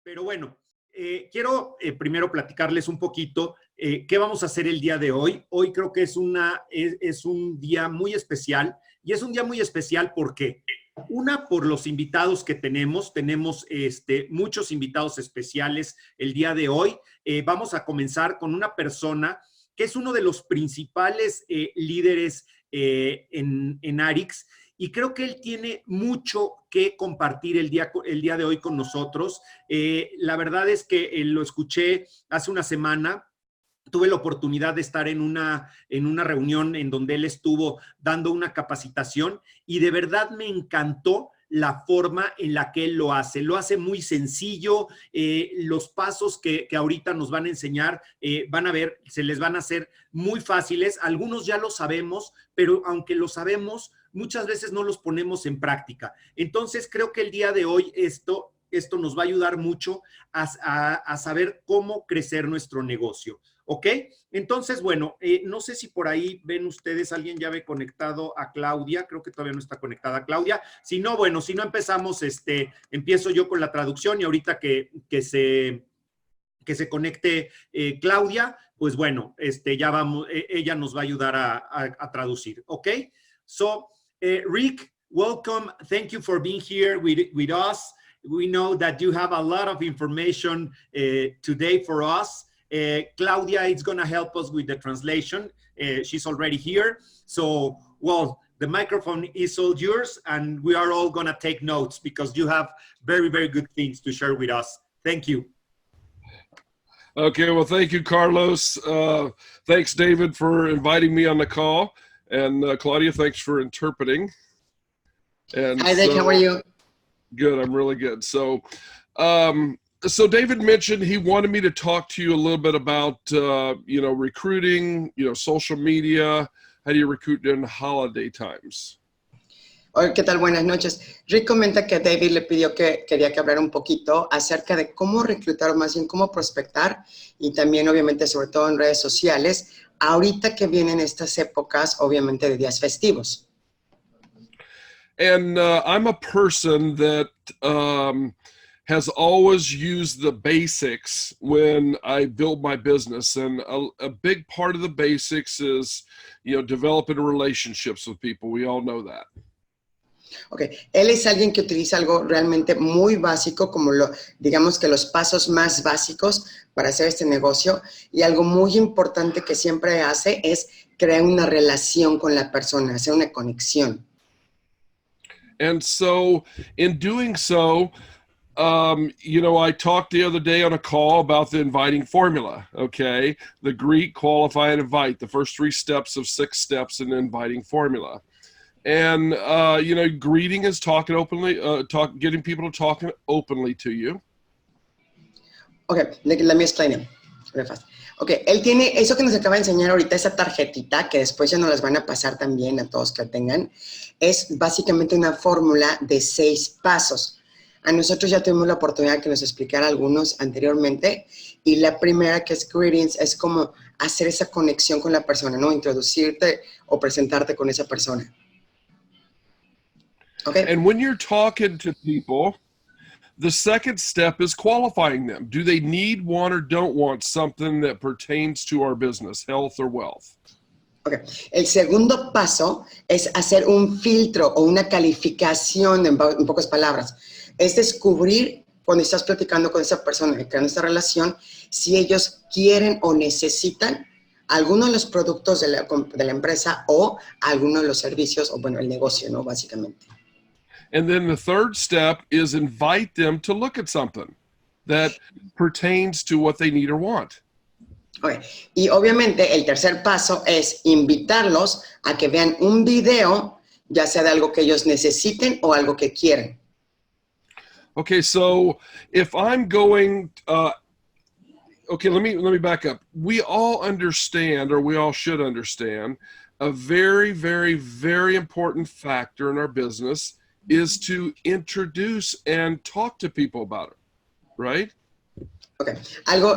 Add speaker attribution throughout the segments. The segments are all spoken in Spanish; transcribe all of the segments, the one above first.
Speaker 1: Pero bueno, quiero primero platicarles un poquito qué vamos a hacer el día de hoy. Hoy creo que es un día muy especial, y es un día muy especial porque, una, por los invitados que tenemos muchos invitados especiales el día de hoy. Vamos a comenzar con una persona que es uno de los principales líderes en Arrix, y creo que él tiene mucho que compartir el día de hoy con nosotros. La verdad es que lo escuché hace una semana. Tuve la oportunidad de estar en una reunión en donde él estuvo dando una capacitación, y de verdad me encantó la forma en la que él lo hace. Lo hace muy sencillo. Los pasos que ahorita nos van a enseñar, van a ver, se les van a hacer muy fáciles. Algunos ya lo sabemos, pero aunque lo sabemos, muchas veces no los ponemos en práctica. Entonces, creo que el día de hoy esto nos va a ayudar mucho a saber cómo crecer nuestro negocio. ¿Ok? Entonces, bueno, no sé si por ahí ven ustedes, alguien ya ve conectado a Claudia. Creo que todavía no está conectada Claudia. Si no, bueno, si no empezamos, empiezo yo con la traducción, y ahorita que se conecte Claudia, pues bueno, ya vamos, ella nos va a ayudar a traducir. ¿Ok? So, Rick, welcome. Thank you for being here with us. We know that you have a lot of information today for us. Claudia is going to help us with the translation. She's already here. So, well, the microphone is all yours, and we are all going to take notes because you have very, very good things to share with us. Thank you.
Speaker 2: Okay, well, thank you, Carlos. Thanks, David, for inviting me on the call. And Claudia, thanks for interpreting. And
Speaker 3: hi, Rick, how are you?
Speaker 2: Good, I'm really good. So David mentioned he wanted me to talk to you a little bit about, recruiting, social media. How do you recruit during holiday times?
Speaker 3: Hola, ¿qué tal? Buenas noches. Rick comenta que David le pidió que quería que hablara un poquito acerca de cómo reclutar, o más bien cómo prospectar, y también obviamente sobre todo en redes sociales, ahorita que vienen estas épocas obviamente de días festivos.
Speaker 2: And I'm a person that has always used the basics when I build my business. And a big part of the basics is, developing relationships with people. We all know that.
Speaker 3: Ok, él es alguien que utiliza algo realmente muy básico, como digamos que los pasos más básicos para hacer este negocio, y algo muy importante que siempre hace es crear una relación con la persona, hacer una conexión.
Speaker 2: And so in doing so, I talked the other day on a call about the inviting formula, okay? The greet, qualify, and invite, the first 3 steps of 6 steps in the inviting formula. And, greeting is talking openly, getting people to talk openly to you.
Speaker 3: Okay, let me explain it very fast. Okay, él tiene eso que nos acaba de enseñar ahorita, esa tarjetita, que después ya nos las van a pasar también a todos que tengan, es básicamente una fórmula de 6 pasos. A nosotros ya tuvimos la oportunidad que nos explicara algunos anteriormente, y la primera, que es greetings, es como hacer esa conexión con la persona, ¿no? Introducirte o presentarte con esa persona. Okay.
Speaker 2: And when you're talking to people, the second step is qualifying them. Do they need, want, or don't want something that pertains to our business, health or wealth?
Speaker 3: Okay. El segundo paso es hacer un filtro o una calificación, en pocas palabras. Es descubrir, cuando estás platicando con esa persona, creando esta relación, si ellos quieren o necesitan algunos de los productos de la empresa o algunos de los servicios, o bueno, el negocio, ¿no? Básicamente.
Speaker 2: And then the third step is invite them to look at something that pertains to what they need or want.
Speaker 3: Okay. Y obviamente el tercer paso es invitarlos a que vean un video, ya sea de algo que ellos necesiten o algo que quieren.
Speaker 2: Okay, so if I'm going, okay, let me back up. We all understand, or we all should understand, a very, very, very important factor in our business is to introduce and talk to people about it, right?
Speaker 3: Ok,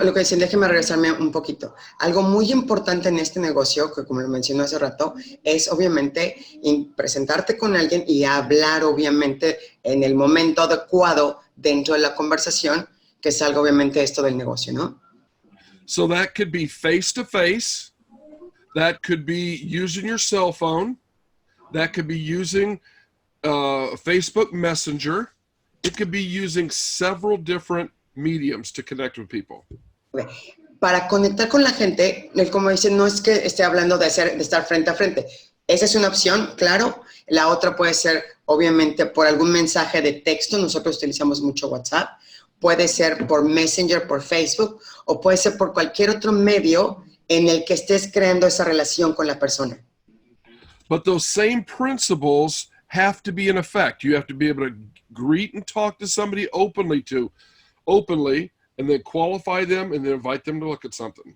Speaker 3: lo que decían, déjeme regresarme un poquito. Algo muy importante en este negocio, que como lo mencioné hace rato, es obviamente presentarte con alguien y hablar obviamente en el momento adecuado dentro de la conversación que salga obviamente esto del negocio, ¿no?
Speaker 2: So that could be face-to-face. That could be using your cell phone. That could be using Facebook Messenger. It could be using several different mediums to connect with people.
Speaker 3: Okay. Para conectar con la gente, como dice, no es que esté hablando de estar frente a frente. Esa es una opción, claro. La otra puede ser, obviamente, por algún mensaje de texto. Nosotros utilizamos mucho WhatsApp. Puede ser por Messenger, por Facebook, o puede ser por cualquier otro medio en el que estés creando esa relación con la persona.
Speaker 2: But those same principles have to be in effect. You have to be able to greet and talk to somebody openly, and then qualify them, and then invite them to look at something.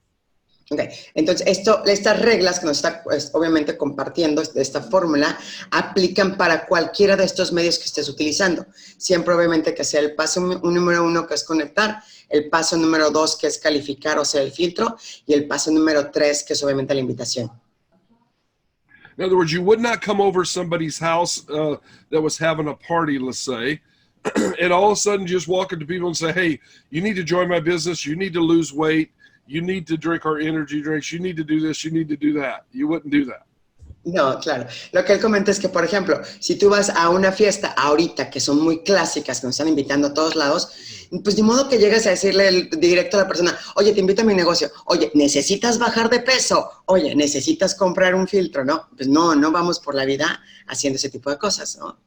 Speaker 3: Okay. Entonces, estas reglas que nos está obviamente compartiendo, esta fórmula, aplican para cualquiera de estos medios que estés utilizando. Siempre, obviamente, que sea el paso número 1, que es conectar, el paso número 2, que es calificar, o sea, el filtro, y el paso número 3, que es obviamente la invitación.
Speaker 2: In other words, you would not come over somebody's house that was having a party, let's say, and all of a sudden just walk up to people and say, hey, you need to join my business, you need to lose weight, you need to drink our energy drinks, you need to do this, you need to do that. You wouldn't do that.
Speaker 3: No, claro. Lo que él comenta es que, por ejemplo, si tú vas a una fiesta ahorita, que son muy clásicas, que nos están invitando a todos lados, pues de modo que llegues a decirle directo a la persona, oye, te invito a mi negocio, oye, ¿necesitas bajar de peso? Oye, ¿necesitas comprar un filtro? No, pues no vamos por la vida haciendo ese tipo de cosas, ¿no?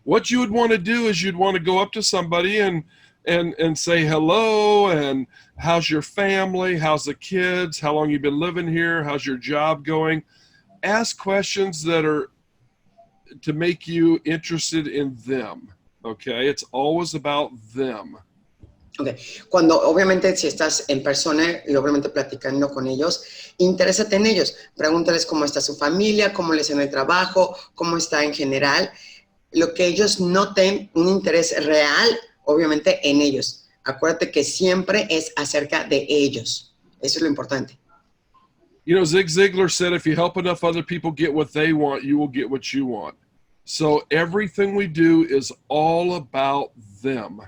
Speaker 2: What you would want to do is you'd want to go up to somebody and say hello, and how's your family, how's the kids, how long you been living here, how's your job going? Ask questions that are to make you interested in them, okay? It's always about them.
Speaker 3: Okay. Cuando obviamente si estás en persona y obviamente platicando con ellos, interésate en ellos. Pregúntales cómo está su familia, cómo les en el trabajo, cómo está en general. Lo que ellos noten un interés real, obviamente, en ellos. Acuérdate que siempre es acerca de ellos. Eso es lo importante.
Speaker 2: You know, Zig Ziglar said, if you help enough other people get what they want, you will get what you want. So everything we do is all about them.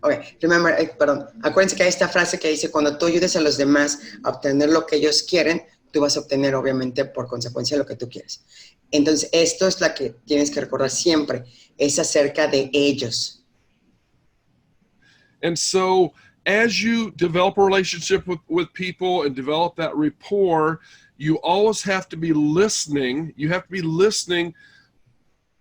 Speaker 3: Okay, remember, perdón, acuérdense que hay esta frase que dice, cuando tú ayudes a los demás a obtener lo que ellos quieren, tú vas a obtener, obviamente, por consecuencia, lo que tú quieres. Entonces, esto es la que tienes que recordar siempre, es acerca de ellos.
Speaker 2: And so, as you develop a relationship with people and develop that rapport, you always have to be listening. You have to be listening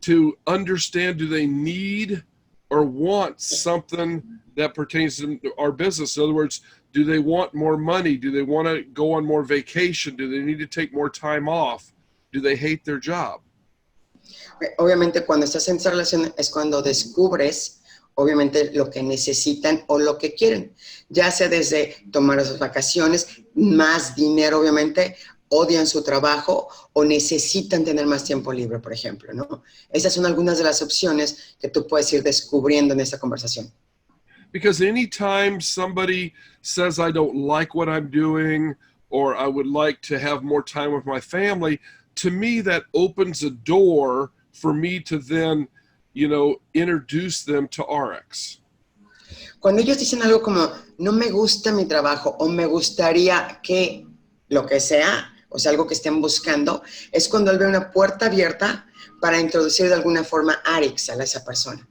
Speaker 2: to understand, do they need or want something that pertains to our business? In other words, do they want more money? Do they want to go on more vacation? Do they need to take more time off? Do they hate their job?
Speaker 3: Obviamente, cuando estás en esa relación es cuando descubres obviamente lo que necesitan o lo que quieren, ya sea desde tomar esas vacaciones, más dinero obviamente, odian su trabajo o necesitan tener más tiempo libre, por ejemplo, ¿no? Esas son algunas de las opciones que tú puedes ir descubriendo en esta conversación.
Speaker 2: Because anytime somebody says, I don't like what I'm doing, or I would like to have more time with my family, to me that opens a door for me to then, you know, introduce them to Arrix.
Speaker 3: Cuando ellos dicen algo como, no me gusta mi trabajo o me gustaría que lo que sea, o sea, algo que estén buscando, es cuando él ve una puerta abierta para introducir de alguna forma Arrix a esa persona.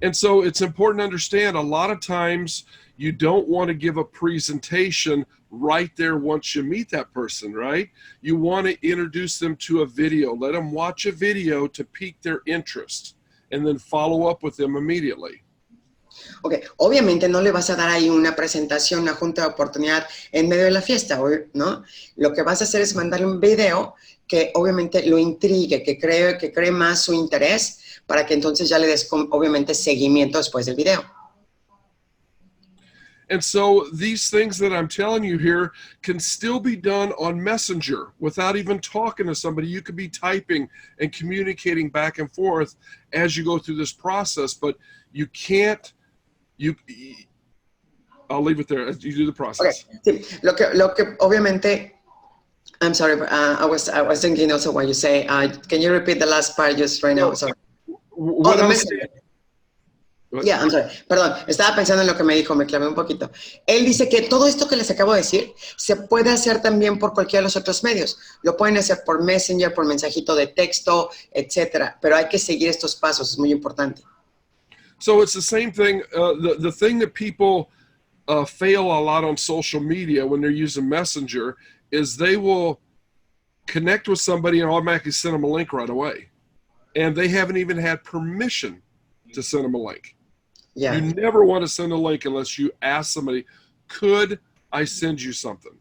Speaker 2: And so it's important to understand, a lot of times you don't want to give a presentation right there once you meet that person, right? You want to introduce them to a video. Let them watch a video to pique their interest, and then follow up with them immediately.
Speaker 3: Ok, obviamente no le vas a dar ahí una presentación, una junta de oportunidad en medio de la fiesta, ¿no? Lo que vas a hacer es mandarle un video que obviamente lo intrigue, que cree más su interés, para que entonces ya le des obviamente seguimiento después del video.
Speaker 2: And so these things that I'm telling you here can still be done on Messenger without even talking to somebody. You could be typing and communicating back and forth as you go through this process, but you can't, I'll leave it there as you do the process.
Speaker 3: Okay. Sí. Lo que obviamente, I'm sorry, I was thinking also what you say. Can you repeat the last part just right now? Sorry. Yeah, I'm sorry. Perdón, estaba pensando en lo que me dijo, me clavé un poquito. Él dice que todo esto que les acabo de decir se puede hacer también por cualquiera de los otros medios. Lo pueden hacer por Messenger, por mensajito de texto, etcétera. Pero hay que seguir estos pasos, es muy importante.
Speaker 2: So it's the same thing. The thing that people fail a lot on social media when they're using Messenger is they will connect with somebody and automatically send them a link right away. And they haven't even had permission to send them a link.
Speaker 3: Yeah.
Speaker 2: You never want to send a link unless you ask somebody, could I send you something?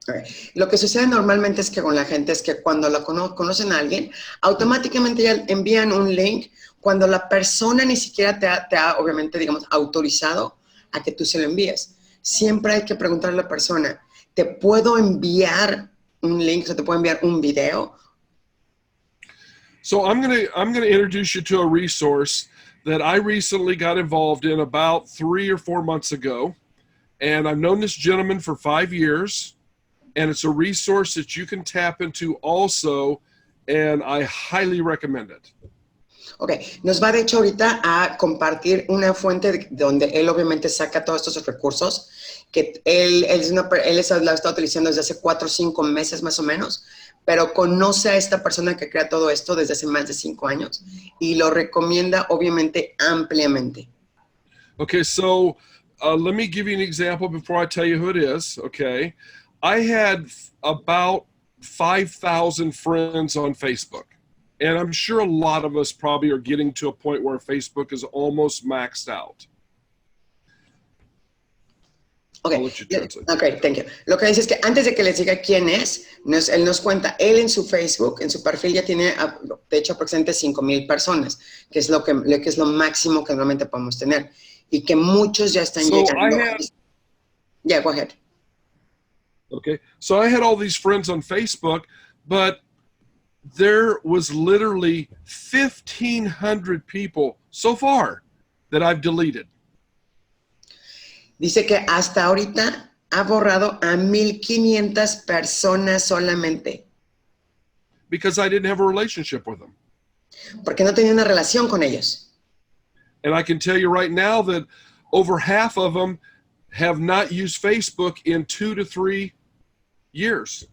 Speaker 3: Okay. Lo que sucede normalmente es que con la gente es que cuando la conocen a alguien, automáticamente ya envían un link cuando la persona ni siquiera te ha, obviamente, digamos, autorizado a que tú se lo envíes. Siempre hay que preguntarle a la persona, ¿te puedo enviar un link? O ¿te puedo enviar un video?
Speaker 2: So I'm gonna introduce you to a resource that I recently got involved in about 3 or 4 months ago. And I've known this gentleman for 5 years. And it's a resource that you can tap into also. And I highly recommend it.
Speaker 3: Ok, nos va de hecho ahorita a compartir una fuente donde él obviamente saca todos estos recursos que él la está utilizando desde hace 4 o 5 meses más o menos, pero conoce a esta persona que crea todo esto desde hace más de 5 años y lo recomienda obviamente ampliamente.
Speaker 2: Okay, so let me give you an example before I tell you who it is, okay? I had about 5,000 friends on Facebook. And I'm sure a lot of us probably are getting to a point where Facebook is almost maxed out.
Speaker 3: Okay, thank you. Lo que dice es que antes de que les diga quién es, él nos cuenta, él en su Facebook, en su perfil ya tiene, de hecho, aproximadamente 5,000 personas, que es lo máximo que normalmente podemos tener. Y que muchos ya están llegando. Yeah, go ahead.
Speaker 2: Okay, so I had all these friends on Facebook, but there was literally 1,500 people so far that I've deleted.
Speaker 3: Dice que hasta ahorita ha borrado a 1,500 personas solamente.
Speaker 2: Because I didn't have a relationship with them.
Speaker 3: Porque no tenía una relación con ellos.
Speaker 2: And I can tell you right now that over half of them have not used Facebook in 2 to 3 years.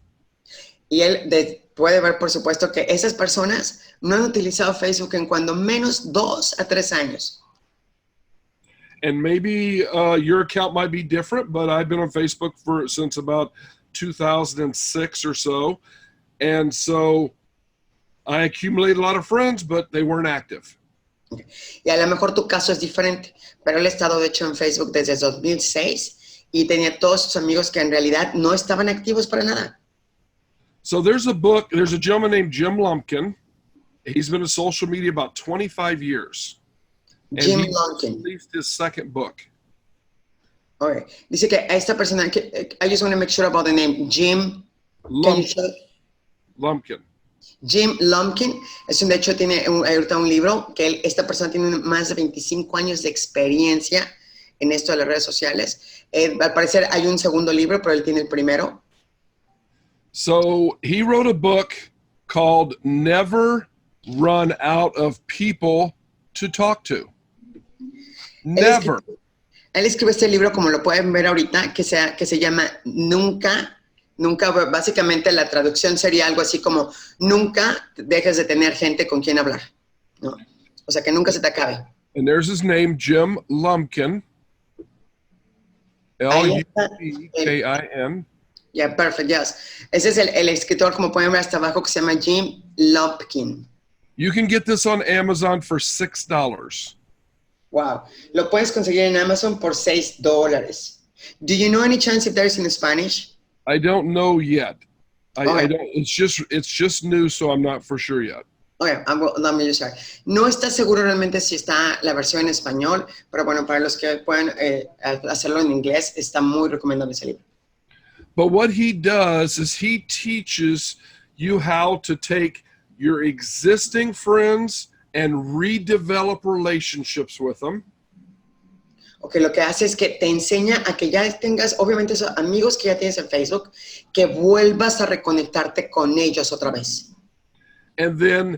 Speaker 3: Y él puede ver, por supuesto, que esas personas no han utilizado Facebook en cuando menos 2 a 3 años.
Speaker 2: And maybe your account might be different, but I've been on Facebook since about 2006 or so. And so I accumulated a lot of friends, but they weren't active.
Speaker 3: Okay. Y a lo mejor tu caso es diferente, pero él ha estado, de hecho, en Facebook desde 2006 y tenía todos sus amigos que en realidad no estaban activos para nada.
Speaker 2: So there's a gentleman named Jim Lumpkin. He's been in social media about 25 years.
Speaker 3: Jim
Speaker 2: and he
Speaker 3: Lumpkin.
Speaker 2: released his second book.
Speaker 3: Okay. Dice que a esta persona, I just want to make sure about the name, Jim
Speaker 2: Lumpkin.
Speaker 3: Jim Lumpkin, de hecho tiene ahorita un libro que esta persona tiene más de 25 años de experiencia en esto de las redes sociales. Al parecer hay un segundo libro, pero él tiene el primero.
Speaker 2: So he wrote a book called Never Run Out of People to Talk to. Never.
Speaker 3: Él escribe este libro, como lo pueden ver ahorita, que se llama Nunca, básicamente la traducción sería algo así como nunca dejes de tener gente con quien hablar, ¿no? O sea, que nunca se te acabe.
Speaker 2: And there's his name, Jim Lumpkin. Lumpkin.
Speaker 3: Yeah, perfect, yes. Ese es el escritor, como pueden ver hasta abajo, que se llama Jim Lumpkin.
Speaker 2: You can get this on Amazon for $6.
Speaker 3: Wow. Lo puedes conseguir en Amazon por $6. Do you know any chance if there's in Spanish?
Speaker 2: I don't know yet. I don't. It's just new, so I'm not for sure yet.
Speaker 3: Okay, let me just say. No está seguro realmente si está la versión en español, pero bueno, para los que puedan hacerlo en inglés, está muy recomendable ese libro.
Speaker 2: But what he does is he teaches you how to take your existing friends and redevelop relationships with them.
Speaker 3: Ok, lo que hace es que te enseña a que ya tengas, obviamente, esos amigos que ya tienes en Facebook, que vuelvas a reconectarte con ellos otra vez.
Speaker 2: And then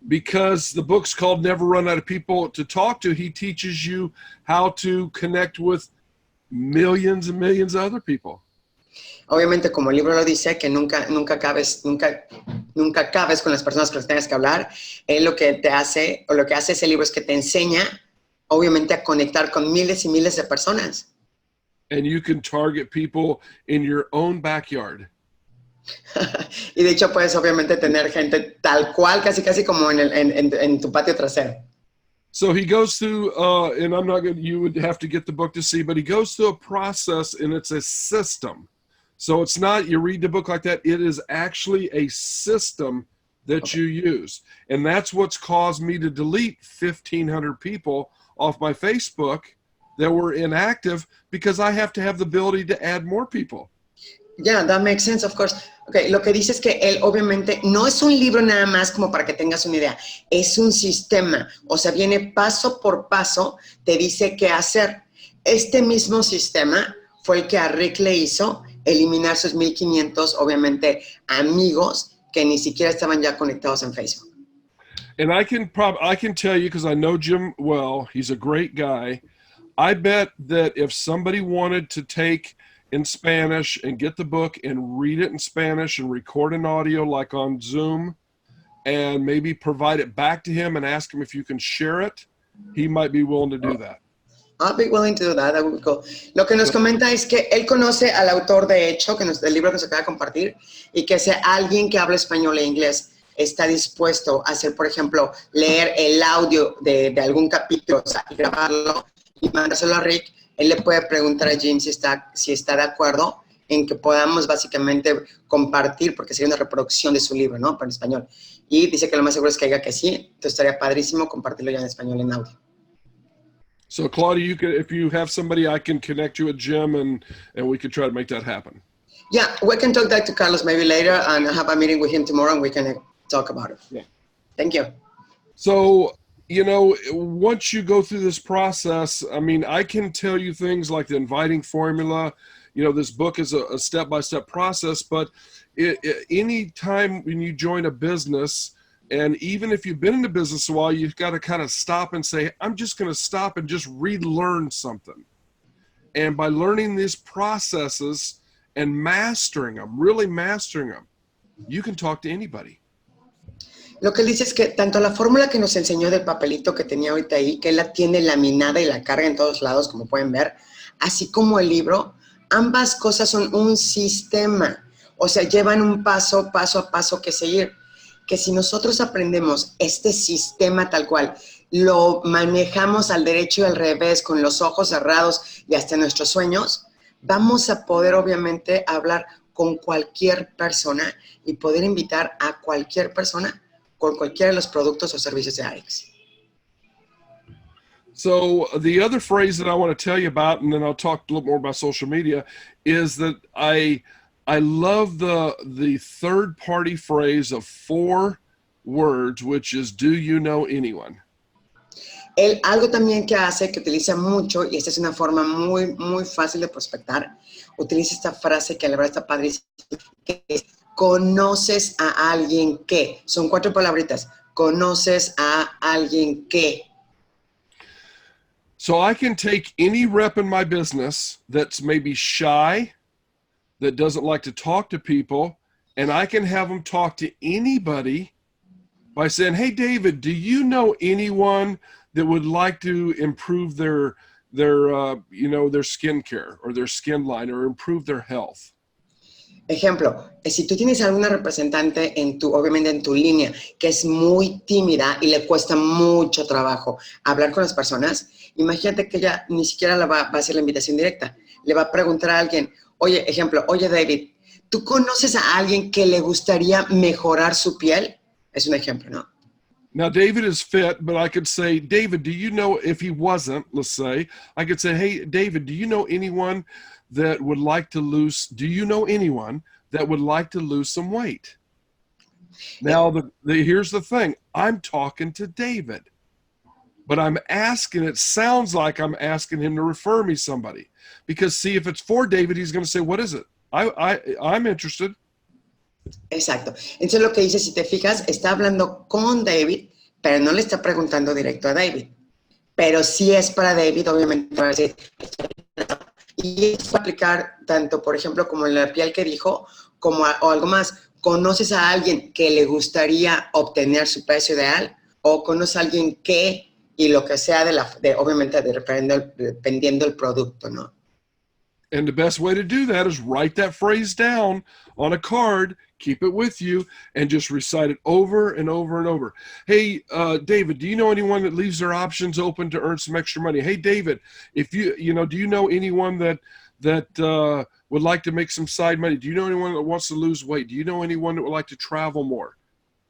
Speaker 2: because the book's called Never Run Out of People to Talk to. He teaches you how to connect with millions and millions of other people.
Speaker 3: Obviamente, como el libro lo dice, que nunca acabes con las personas con las que tengas que hablar. Él lo que te hace, o lo que hace ese libro es que te enseña, obviamente, a conectar con miles y miles de personas.
Speaker 2: And you can target people in your own backyard.
Speaker 3: Y de hecho, puedes obviamente tener gente tal cual, casi como en tu patio trasero.
Speaker 2: So he goes through, and I'm not going to, you would have to get the book to see, but he goes through a process, and it's a system. So it's not, you read the book like that, it is actually a system that you use. And that's what's caused me to delete 1,500 people off my Facebook that were inactive, because I have to have the ability to add more people.
Speaker 3: Yeah, that makes sense, of course. Okay, lo que dice es que él obviamente no es un libro nada más como para que tengas una idea, es un sistema, o sea, viene paso por paso, te dice qué hacer. Este mismo sistema fue el que a Rick le hizo eliminar sus 1,500, obviamente, amigos que ni siquiera estaban ya conectados en Facebook.
Speaker 2: And I can tell you, because I know Jim well, he's a great guy. I bet that if somebody wanted to take in Spanish and get the book and read it in Spanish and record an audio like on Zoom and maybe provide it back to him and ask him if you can share it, he might be willing to do that.
Speaker 3: I'll be willing to do that. That would be cool. Lo que nos comenta es que él conoce al autor, de hecho, del libro que nos acaba de compartir, y que sea alguien que habla español e inglés está dispuesto a hacer, por ejemplo, leer el audio de algún capítulo, o sea, y grabarlo y mandárselo a Rick. Él le puede preguntar a Jim si está de acuerdo en que podamos básicamente compartir, porque sería una reproducción de su libro, ¿no? Pero en español. Y dice que lo más seguro es que diga que sí, entonces estaría padrísimo compartirlo ya en español, en audio.
Speaker 2: So Claudia, if you have somebody, I can connect you with Jim, and we can try to make that happen.
Speaker 3: Yeah, we can talk that to Carlos maybe later and have a meeting with him tomorrow, and we can talk about it.
Speaker 2: Yeah.
Speaker 3: Thank you.
Speaker 2: So, you know, once you go through this process, I mean, I can tell you things like the inviting formula. You know, this book is a step-by-step process, but any time when you join a business, and even if you've been in the business a while, you've got to kind of stop and say, I'm just going to stop and just relearn something. And by learning these processes and mastering them, really mastering them, you can talk to anybody.
Speaker 3: Lo que él dice es que tanto la fórmula que nos enseñó del papelito que tenía ahorita ahí, que él la tiene laminada y la carga en todos lados, como pueden ver, así como el libro, ambas cosas son un sistema. O sea, llevan un paso a paso que seguir. Que si nosotros aprendemos este sistema tal cual, lo manejamos al derecho y al revés, con los ojos cerrados y hasta nuestros sueños, vamos a poder obviamente hablar con cualquier persona y poder invitar a cualquier persona con cualquiera de los productos o servicios de Arrix.
Speaker 2: So the other phrase that I want to tell you about, and then I'll talk a little more about social media, is that I love the third party phrase of 4 words, which is, do you know anyone?
Speaker 3: Él, algo también que hace, que utiliza mucho, y esta es una forma muy fácil de prospectar, utiliza esta frase que la verdad está padrísima, que es, conoces a alguien que, son 4 palabritas, conoces a alguien que.
Speaker 2: So I can take any rep in my business that's maybe shy, that doesn't like to talk to people, and I can have them talk to anybody by saying, hey, David, do you know anyone that would like to improve their skincare or their skin line or improve their health?
Speaker 3: Ejemplo, si tú tienes alguna representante obviamente en tu línea, que es muy tímida y le cuesta mucho trabajo hablar con las personas, imagínate que ella ni siquiera va a hacer la invitación directa. Le va a preguntar a alguien, oye, David, ¿tú conoces a alguien que le gustaría mejorar su piel? Es un ejemplo, ¿no?
Speaker 2: Now, David is fit, but I could say, David, do you know, if he wasn't, let's say, I could say, hey, David, do you know anyone that would like to lose some weight? Now, here's the thing. I'm talking to David, but I'm asking, it sounds like I'm asking him to refer me somebody. Because, see, if it's for David, he's going to say, what is it? I'm interested.
Speaker 3: Exacto. Entonces lo que dice, si te fijas, está hablando con David, pero no le está preguntando directo a David. Pero sí es para David, obviamente, va a decir, y es para aplicar tanto, por ejemplo, como en la piel que dijo, como o algo más. ¿Conoces a alguien que le gustaría obtener su peso ideal? ¿O conoces a alguien que, y lo que sea, obviamente, dependiendo del producto, ¿no?
Speaker 2: And the best way to do that is write that phrase down on a card, keep it with you, and just recite it over and over and over. Hey, David, do you know anyone that leaves their options open to earn some extra money? Hey, David, if do you know anyone that would like to make some side money? Do you know anyone that wants to lose weight? Do you know anyone that would like to travel more?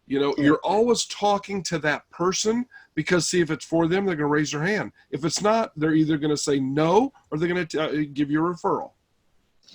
Speaker 2: You're always talking to that person because, see, if it's for them, they're going to raise their hand. If it's not, they're either going to say no or they're going to give you a referral.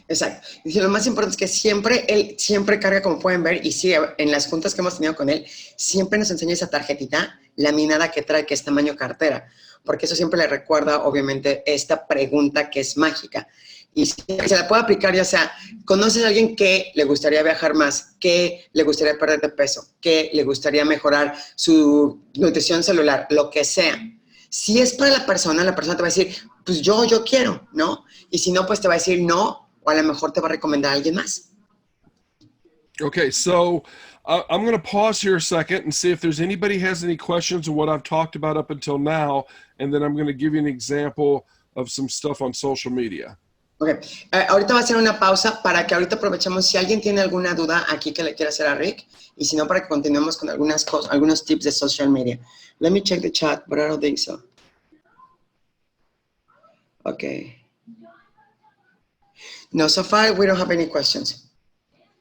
Speaker 3: Exacto. Y lo más importante es que él siempre carga, como pueden ver, y sí, en las juntas que hemos tenido con él, siempre nos enseña esa tarjetita laminada que trae, que es tamaño cartera, porque eso siempre le recuerda, obviamente, esta pregunta que es mágica. Y se la puede aplicar, ya sea, ¿conoces a alguien que le gustaría viajar más, que le gustaría perder de peso, que le gustaría mejorar su nutrición celular, lo que sea? Si es para la persona te va a decir, pues yo quiero, ¿no? Y si no, pues te va a decir no, o a lo mejor te va a recomendar a alguien más.
Speaker 2: Okay, so I'm going to pause here a second and see if there's anybody has any questions of what I've talked about up until now, and then I'm going to give you an example of some stuff on social media.
Speaker 3: Okay. Ahorita va a ser una pausa para que ahorita aprovechemos si alguien tiene alguna duda aquí que le quiera hacer a Rick, y si no, para que continuemos con algunos tips de social media. Let me check the chat, but I don't think so. Okay. No, so far we don't have any questions.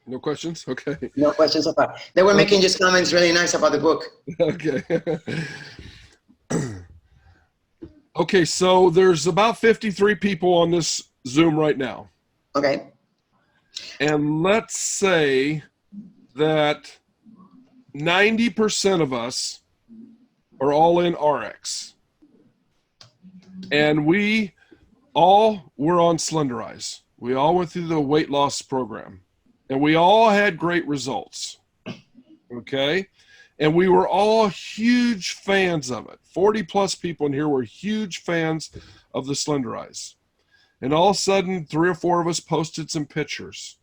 Speaker 2: No questions? Okay.
Speaker 3: No questions so far. They were making just comments really nice about the book.
Speaker 2: Okay. Okay, so there's about 53 people on this Zoom right now.
Speaker 3: Okay.
Speaker 2: And let's say that 90% of us are all in Rx. And we all were on Slenderize. We all went through the weight loss program. And we all had great results. Okay? And we were all huge fans of it. 40 plus people in here were huge fans of the Slenderize. And all of a sudden, 3 or 4 of us posted some pictures,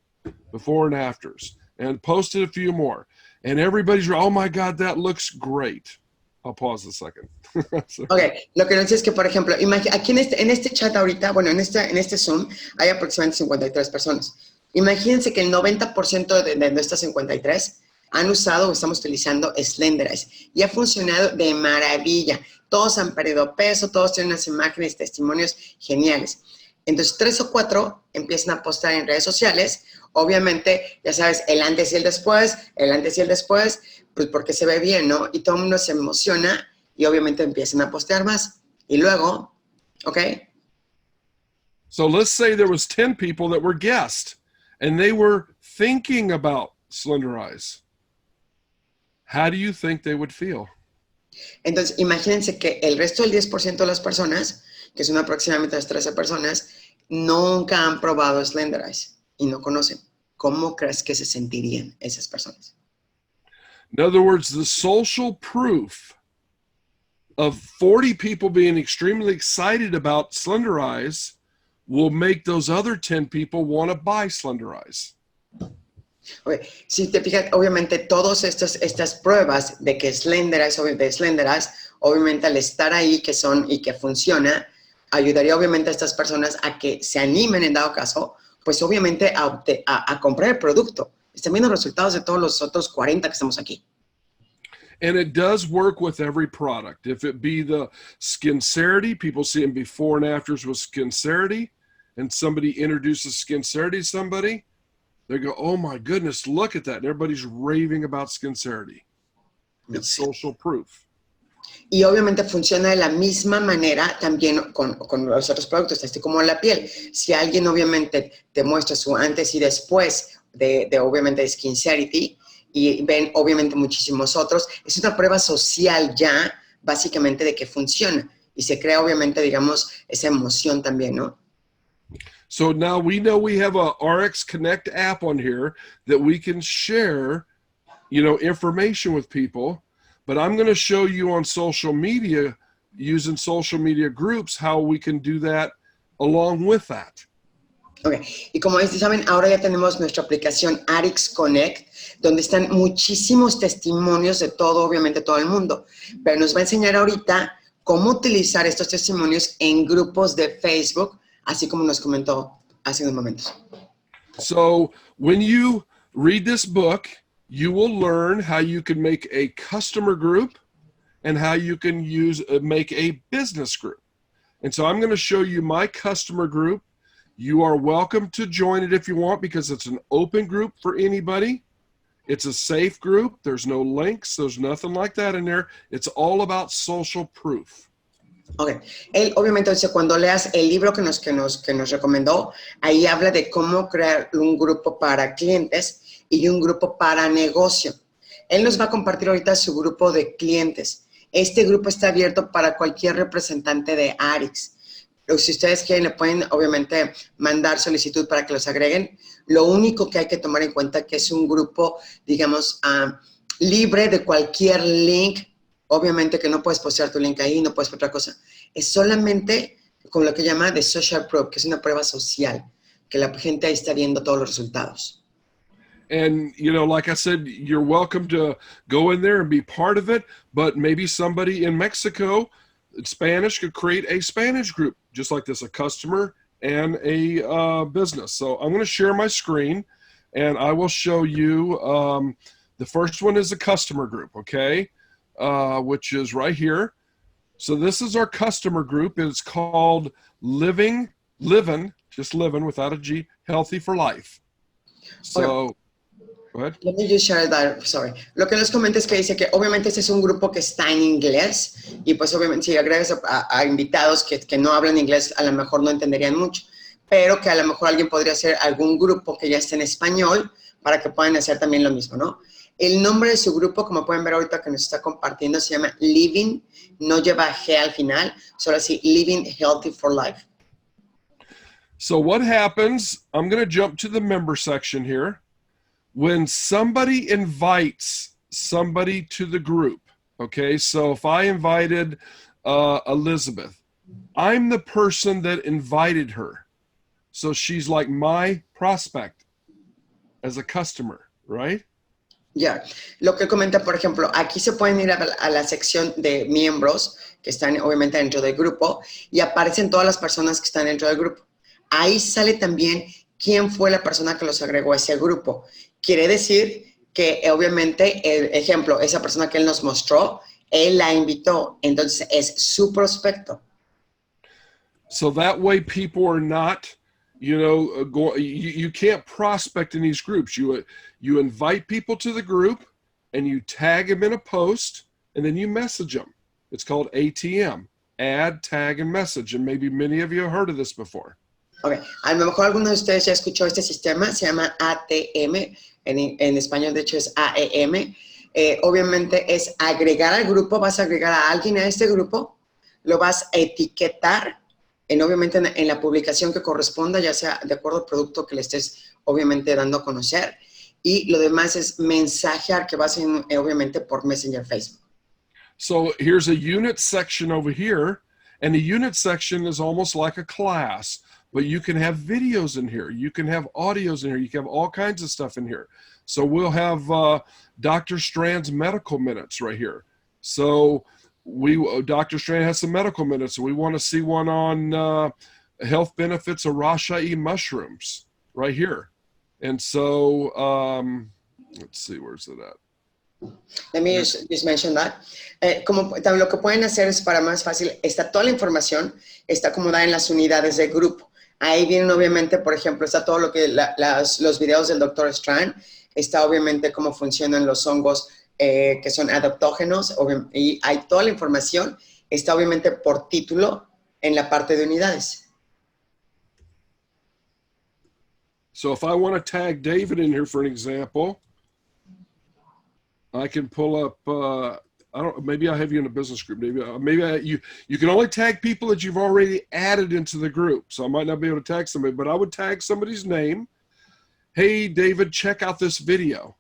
Speaker 2: before and afters, and posted a few more. And everybody's, oh my God, that looks great. I'll pause a second.
Speaker 3: Okay, lo que nos dice es que, por ejemplo, aquí en este chat ahorita, bueno, en este Zoom, hay aproximadamente 53 personas. Imagínense que el 90% de estas 53 han usado o estamos utilizando Slenderize y ha funcionado de maravilla. Todos han perdido peso, todos tienen unas imágenes, testimonios geniales. Entonces, 3 o 4 empiezan a postar en redes sociales. Obviamente, ya sabes, el antes y el después, pues porque se ve bien, ¿no? Y todo el mundo se emociona y obviamente empiezan a postear más. Y luego, ¿ok?
Speaker 2: So let's say there was 10 people that were guests and they were thinking about Slenderize. How do you think they would feel?
Speaker 3: Entonces, imagínense que el resto del 10% de las personas, que son aproximadamente las 13 personas, nunca han probado Slenderize y no conocen. ¿Cómo crees que se sentirían esas personas?
Speaker 2: In other words, the social proof of 40 people being extremely excited about Slenderize will make those other 10 people want to buy Slenderize.
Speaker 3: Okay. Si te fijas, obviamente todas estas pruebas de que Slenderize, obviamente al estar ahí que son y que funciona, ayudaría obviamente a estas personas a que se animen en dado caso, pues obviamente a comprar el producto. Están viendo los resultados de todos los otros 40 que estamos aquí.
Speaker 2: And it does work with every product. If it be the Skincerity, people see them before and afters with Skincerity, and somebody introduces Skincerity to somebody, they go, oh my goodness, look at that. And everybody's raving about Skincerity. It's social proof.
Speaker 3: Y obviamente funciona de la misma manera también con los otros productos, así como la piel. Si alguien obviamente te muestra su antes y después de obviamente Skincerity, y ven obviamente muchísimos otros, es una prueba social ya, básicamente, de que funciona. Y se crea obviamente, digamos, esa emoción también, ¿no?
Speaker 2: So now we know we have a RX Connect app on here that we can share, information with people. But I'm going to show you on social media, using social media groups, how we can do that along with that.
Speaker 3: Ok, y como saben, ahora ya tenemos nuestra aplicación Arrix Connect, donde están muchísimos testimonios de todo, obviamente todo el mundo, pero nos va a enseñar ahorita cómo utilizar estos testimonios en grupos de Facebook, así como nos comentó hace unos momentos.
Speaker 2: So when you read this book, you will learn how you can make a customer group and how you can make a business group. And so I'm going to show you my customer group. You are welcome to join it if you want, because it's an open group for anybody. It's a safe group. There's no links. There's nothing like that in there. It's all about social proof.
Speaker 3: Ok, él obviamente dice, cuando leas el libro que nos recomendó, ahí habla de cómo crear un grupo para clientes y un grupo para negocio. Él nos va a compartir ahorita su grupo de clientes. Este grupo está abierto para cualquier representante de Arrix. Si ustedes quieren, le pueden obviamente mandar solicitud para que los agreguen. Lo único que hay que tomar en cuenta es que es un grupo, digamos, libre de cualquier link. Obviamente que no puedes postear tu link ahí, no puedes poner otra cosa. Es solamente con lo que llama de social proof, que es una prueba social, que la gente ahí está viendo todos los resultados.
Speaker 2: And, you know, like I said, you're welcome to go in there and be part of it, but maybe somebody in Mexico, Spanish, could create a Spanish group, just like this, a customer and a business. So I'm going to share my screen, and I will show you, the first one is a customer group, okay, which is right here. So this is our customer group. It's called Living, just living without a G, Healthy for Life. So...
Speaker 3: Let me just share that, sorry. Lo que les comento es que dice que obviamente este es un grupo que está en inglés y pues obviamente si agregas a invitados que no hablan inglés a lo mejor no entenderían mucho, pero que a lo mejor alguien podría hacer algún grupo que ya esté en español para que puedan hacer también lo mismo, ¿no? El nombre de su grupo, como pueden ver ahorita que nos está compartiendo, se llama Living, no lleva G al final, solo así, Living Healthy for Life.
Speaker 2: So what happens, I'm going to jump to the member section here. When somebody invites somebody to the group, okay, so if I invited Elizabeth, I'm the person that invited her. So she's like my prospect as a customer, right?
Speaker 3: Ya, lo que comenta, por ejemplo, aquí se pueden ir a la sección de miembros que están obviamente dentro del grupo y aparecen todas las personas que están dentro del grupo. Ahí sale también quién fue la persona que los agregó a ese grupo. Quiere decir que obviamente, el ejemplo, esa persona que él nos mostró, él la invitó, entonces es su prospecto.
Speaker 2: So that way people are not, you know, you can't prospect in these groups. You invite people to the group and you tag them in a post and then you message them. It's called ATM, add, tag, and message. And maybe many of you have heard of this before.
Speaker 3: Okay. A lo mejor alguno de ustedes ya escuchó este sistema, se llama ATM, en español de hecho es AEM. Obviamente es agregar al grupo, vas a agregar a alguien a este grupo, lo vas a etiquetar, obviamente en la publicación que corresponda, ya sea de acuerdo al producto que le estés obviamente dando a conocer, y lo demás es mensajear que vas obviamente por Messenger Facebook.
Speaker 2: So here's a unit section over here, and the unit section is almost like a class. But you can have videos in here. You can have audios in here. You can have all kinds of stuff in here. So we'll have Dr. Strand's medical minutes right here. So Dr. Strand has some medical minutes. So we want to see one on health benefits of Racha'i mushrooms right here. And so let's see, where's it at?
Speaker 3: Let me just mention that. Como lo que pueden hacer es para más fácil, está toda la información, está acomodada en las unidades del grupo. Ahí vienen obviamente, por ejemplo, está todo lo que los videos del Dr. Strand, está obviamente cómo funcionan los hongos que son adaptógenos, y hay toda la información, está obviamente por título en la parte de unidades.
Speaker 2: So if I want to tag David in here for an example, I can pull up, maybe I have you in a business group. Maybe you can only tag people that you've already added into the group. So I might not be able to tag somebody, but I would tag somebody's name. Hey, David, check out this video.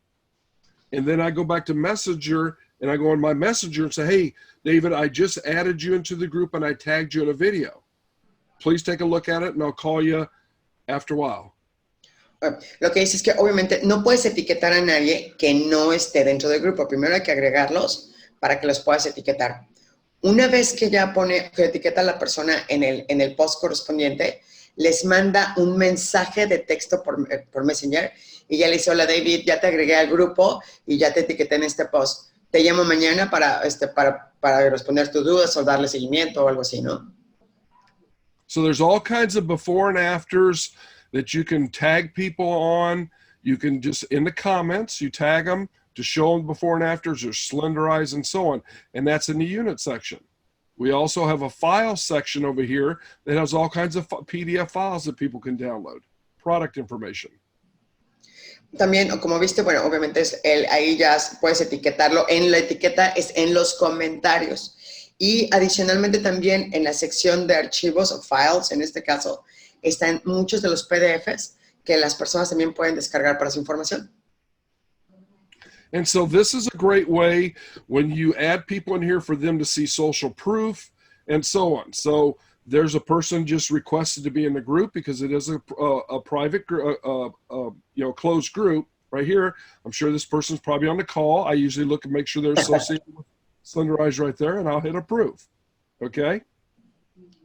Speaker 2: And then I go back to Messenger and I go on my messenger and say, hey, David, I just added you into the group and I tagged you in a video. Please take a look at it and I'll call you after a while.
Speaker 3: Lo que dice es que obviamente no puedes etiquetar a nadie que no esté dentro del grupo. Primero hay que agregarlos para que los puedas etiquetar. Una vez que ya que etiqueta a la persona en el post correspondiente, les manda un mensaje de texto por Messenger y ya le dice, hola David, ya te agregué al grupo y ya te etiqueté en este post. Te llamo mañana para responder tus dudas o darle seguimiento o algo así, ¿no?
Speaker 2: So there's all kinds of before and afters that you can tag people on. You can just, in the comments, you tag them to show them before and afters or slenderize and so on. And that's in the unit section. We also have a file section over here that has all kinds of PDF files that people can download, product information.
Speaker 3: También, como viste, bueno, obviamente ahí ya puedes etiquetarlo. En la etiqueta es en los comentarios. Y adicionalmente también en la sección de archivos o files, en este caso, están muchos de los PDFs que las personas también pueden descargar para su información.
Speaker 2: And so this is a great way when you add people in here for them to see social proof and so on. So there's a person just requested to be in the group because it is a private, closed group right here. I'm sure this person's probably on the call. I usually look and make sure they're associated with Slenderize right there, and I'll hit approve. Okay?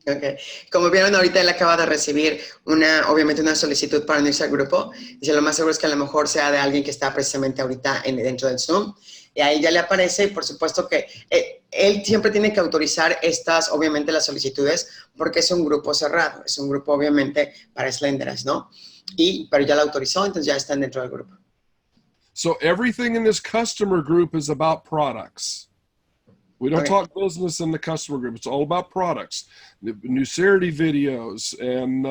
Speaker 3: Okay. Como vieron ahorita, él acaba de recibir obviamente una solicitud para unirse al grupo. Dice, lo más seguro es que a lo mejor sea de alguien que está precisamente ahorita dentro del Zoom. Y ahí ya le aparece, y por supuesto que él siempre tiene que autorizar obviamente las solicitudes, porque es un grupo cerrado. Es un grupo, obviamente, para Slenderize, ¿no? Pero ya lo autorizó, entonces ya están dentro del grupo.
Speaker 2: So everything in this customer group is about products. We don't talk business in the customer group. It's all about products, the Nucerity videos, and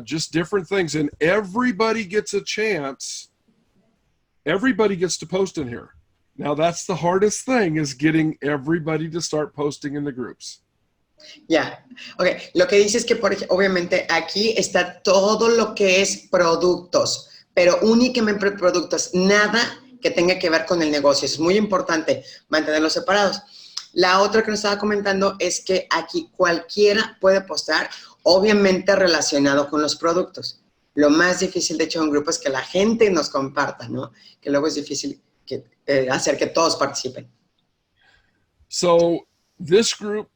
Speaker 2: just different things. And everybody gets a chance. Everybody gets to post in here. Now that's the hardest thing, is getting everybody to start posting in the groups.
Speaker 3: Ya, ok. Lo que dice es que, obviamente, aquí está todo lo que es productos, pero únicamente productos, nada que tenga que ver con el negocio. Es muy importante mantenerlos separados. La otra que nos estaba comentando es que aquí cualquiera puede postar, obviamente relacionado con los productos. Lo más difícil, de hecho, en un grupo es que la gente nos comparta, ¿no? Que luego es difícil hacer que todos participen.
Speaker 2: So this group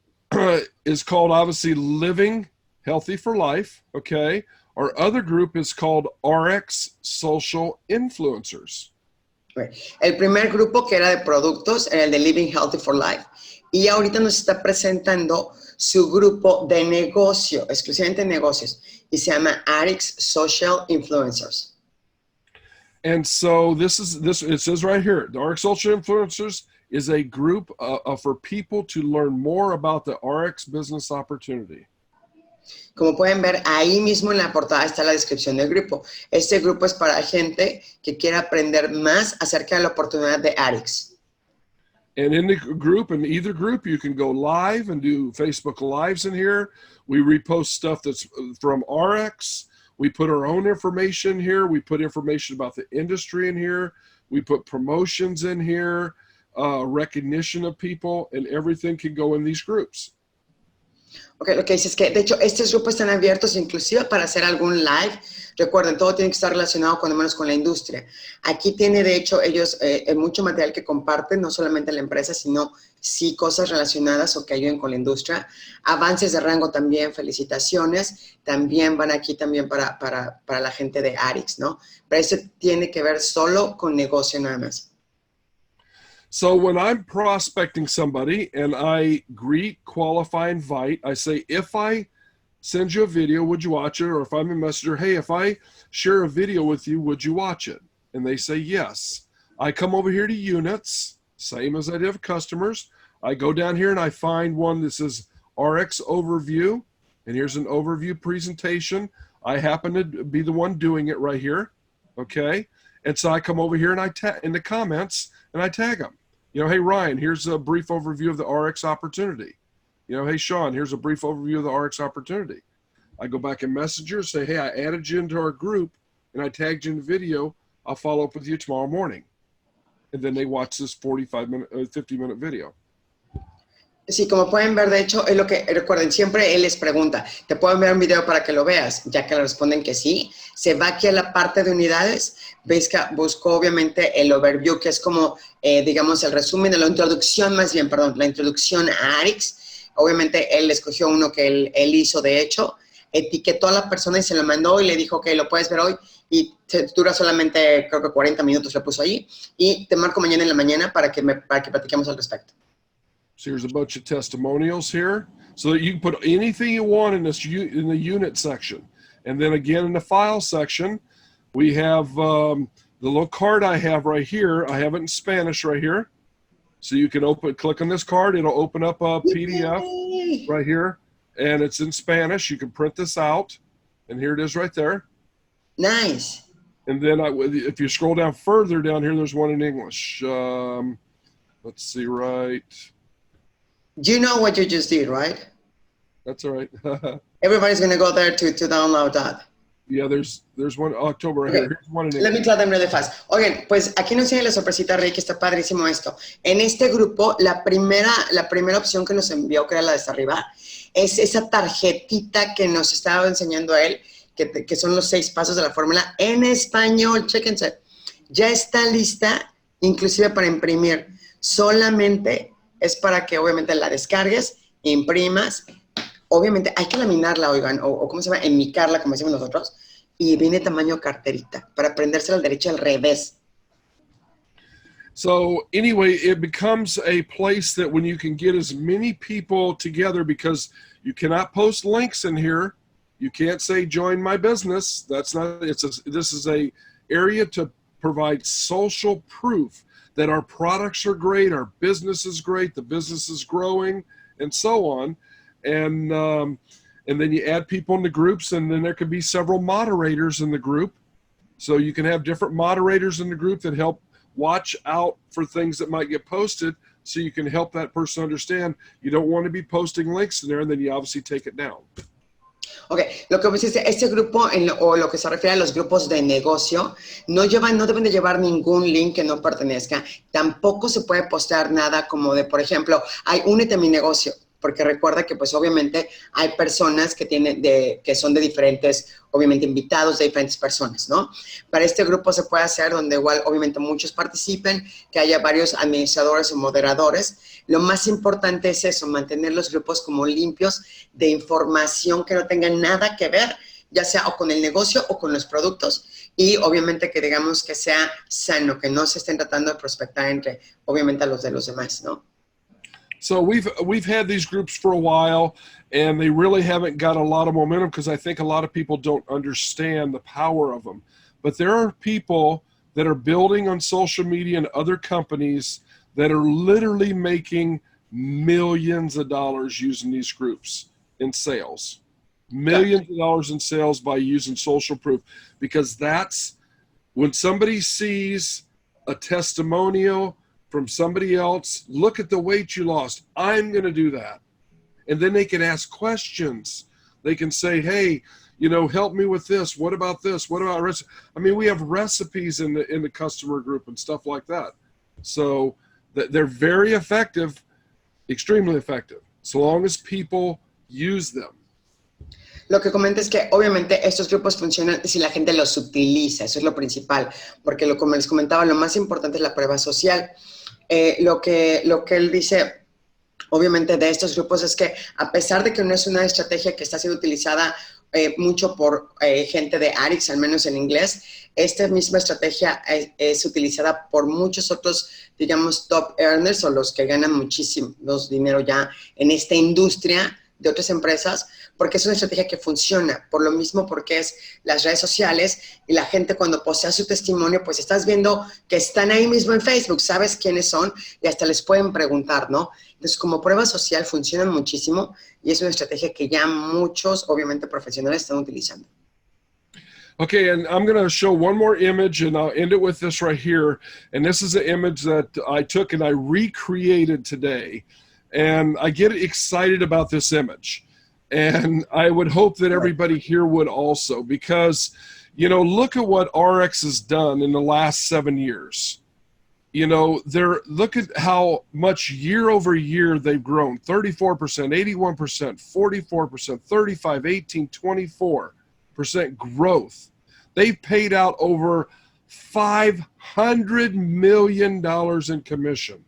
Speaker 2: is called, obviously, Living Healthy for Life, okay? Our other group is called Arrix Social Influencers.
Speaker 3: El primer grupo, que era de productos, era el de Living Healthy for Life. Y ahorita nos está presentando su grupo de negocio, exclusivamente negocios, y se llama Arrix Social Influencers.
Speaker 2: And so it says right here, the Arrix Social Influencers is a group for people to learn more about the Arrix business opportunity.
Speaker 3: Como pueden ver, ahí mismo en la portada está la descripción del grupo. Este grupo es para gente que quiera aprender más acerca de la oportunidad de Arrix.
Speaker 2: And in the group, in either group, you can go live and do Facebook Lives in here. We repost stuff that's from Arrix. We put our own information here. We put information about the industry in here. We put promotions in here, recognition of people, and everything can go in these groups.
Speaker 3: Ok, lo que dice es que, de hecho, estos grupos están abiertos inclusive para hacer algún live. Recuerden, todo tiene que estar relacionado cuando menos con la industria. Aquí tiene, de hecho, ellos mucho material que comparten, no solamente la empresa, sino sí cosas relacionadas o que ayuden con la industria. Avances de rango también, felicitaciones. También van aquí también para la gente de Arrix, ¿no? Pero eso tiene que ver solo con negocio nada más.
Speaker 2: So when I'm prospecting somebody and I greet, qualify, invite, I say, if I send you a video, would you watch it? Or if I'm a messenger, hey, if I share a video with you, would you watch it? And they say yes. I come over here to units, same as I did with customers. I go down here and I find one that says Arrix overview. And here's an overview presentation. I happen to be the one doing it right here. Okay. And so I come over here and I in the comments and I tag them. You know, hey, Ryan, here's a brief overview of the Arrix opportunity. You know, hey, Sean, here's a brief overview of the Arrix opportunity. I go back in Messenger, say, hey, I added you into our group and I tagged you in the video. I'll follow up with you tomorrow morning. and then they watch this 50-minute video.
Speaker 3: Sí, como pueden ver, de hecho, es lo que recuerden, siempre él les pregunta, ¿te puedo enviar un video para que lo veas? Ya que le responden que sí, se va aquí a la parte de unidades, veis que buscó obviamente el overview, que es como, digamos, el resumen de la introducción, más bien, perdón, la introducción a Arrix. Obviamente él escogió uno que él hizo, de hecho, etiquetó a la persona y se lo mandó y le dijo que lo puedes ver hoy y dura solamente, creo que 40 minutos lo puso allí y te marco mañana en la mañana para que platiquemos al respecto.
Speaker 2: So here's a bunch of testimonials here, so that you can put anything you want in in the unit section. And then again in the file section, we have the little card I have right here. I have it in Spanish right here. So you can click on this card. It'll open up a PDF right here, and it's in Spanish. You can print this out, and here it is right there.
Speaker 3: Nice.
Speaker 2: And then if you scroll down further down here, there's one in English. Let's see, right.
Speaker 3: You know what you just did, right?
Speaker 2: That's all right.
Speaker 3: Everybody's going to go there to download that.
Speaker 2: Yeah, there's one October right here. Here's one in
Speaker 3: Let me tell them really fast. Oigan, pues aquí nos tiene la sorpresita, Rey, que está padrísimo esto. En este grupo, la primera opción que nos envió, que era la de hasta arriba, es esa tarjetita que nos estaba enseñando él, que son los 6 pasos de la fórmula en español. Chéquense. Ya está lista, inclusive para imprimir. Solamente es para que obviamente la descargues, imprimas. Obviamente hay que laminarla, oigan, o ¿cómo se llama? Enmicarla, como decimos nosotros. Y viene tamaño carterita, para prendérsela al derecho y al revés.
Speaker 2: So anyway, it becomes a place that when you can get as many people together, because you cannot post links in here. You can't say, join my business. That's not, this is a area to provide social proof that our products are great, our business is great, the business is growing, and so on. And then you add people into groups, and then there could be several moderators in the group. So you can have different moderators in the group that help watch out for things that might get posted, so you can help that person understand you don't want to be posting links in there, and then you obviously take it down.
Speaker 3: Ok, lo que dice este grupo, o lo que se refiere a los grupos de negocio, no deben de llevar ningún link que no pertenezca. Tampoco se puede postear nada como de, por ejemplo, únete a mi negocio. Porque recuerda que pues obviamente hay personas que son de diferentes, obviamente invitados de diferentes personas, ¿no? Para este grupo se puede hacer donde igual obviamente muchos participen, que haya varios administradores o moderadores. Lo más importante es eso, mantener los grupos como limpios de información que no tengan nada que ver, ya sea o con el negocio o con los productos, y obviamente que digamos que sea sano, que no se estén tratando de prospectar entre obviamente a los de los demás, ¿no?
Speaker 2: So we've had these groups for a while, and they really haven't got a lot of momentum because I think a lot of people don't understand the power of them. But there are people that are building on social media and other companies that are literally making millions of dollars using these groups in sales. Millions of dollars in sales by using social proof, because that's when somebody sees a testimonial from somebody else, look at the weight you lost, I'm going to do that. And then they can ask questions. They can say, hey, help me with this. What about this? What about recipe? I mean, we have recipes in the customer group and stuff like that. So they're very effective, extremely effective, so long as people use them.
Speaker 3: Lo que comenta es que obviamente estos grupos funcionan si la gente los utiliza, eso es lo principal, porque como les comentaba, lo más importante es la prueba social. Lo que él dice, obviamente, de estos grupos es que a pesar de que no es una estrategia que está siendo utilizada mucho por gente de Arrix, al menos en inglés, esta misma estrategia es utilizada por muchos otros, digamos, top earners o los que ganan muchísimo dinero ya en esta industria de otras empresas, porque es una estrategia que funciona, por lo mismo porque es las redes sociales y la gente cuando postea su testimonio, pues estás viendo que están ahí mismo en Facebook, sabes quiénes son y hasta les pueden preguntar, ¿no? Entonces, como prueba social funciona muchísimo y es una estrategia que ya muchos, obviamente, profesionales están utilizando.
Speaker 2: Okay, and I'm going to show one more image, and I'll end it with this right here. And this is an image that I took and I recreated today. And I get excited about this image. And I would hope that everybody here would also, because, look at what Arrix has done in the last 7 years. you know, look at how much year over year they've grown. 34%, 81%, 44%, 35, 18, 24% growth. They've paid out over $500 million in commission.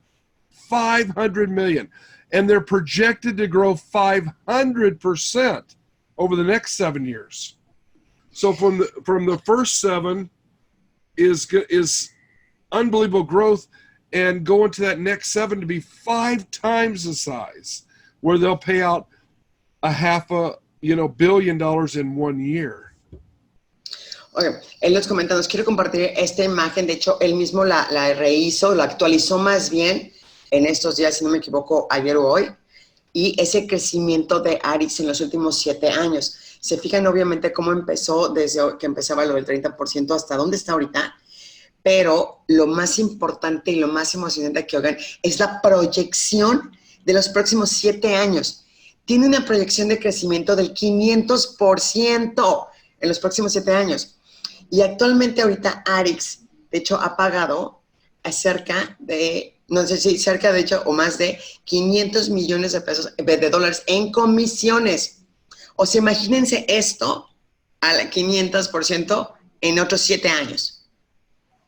Speaker 2: $500 million. And they're projected to grow 500% over the next 7 years. So from the first 7 is unbelievable growth, and going to that next 7 to be 5 times the size, where they'll pay out $500 million in 1 year.
Speaker 3: Okay, él nos comenta, nos quiere compartir esta imagen. De hecho, él mismo la rehizo, la actualizó más bien en estos días, si no me equivoco, ayer o hoy. Y ese crecimiento de Arrix en los últimos 7 años. Se fijan obviamente cómo empezó desde que empezaba lo del 30% hasta dónde está ahorita. Pero lo más importante y lo más emocionante que oigan es la proyección de los próximos 7 años. Tiene una proyección de crecimiento del 500% en los próximos 7 años. Y actualmente ahorita Arrix, de hecho, ha pagado cerca de, no sé si cerca de hecho o más de 500 millones de pesos, de dólares en comisiones. O sea, imagínense esto al 500% en otros 7 años.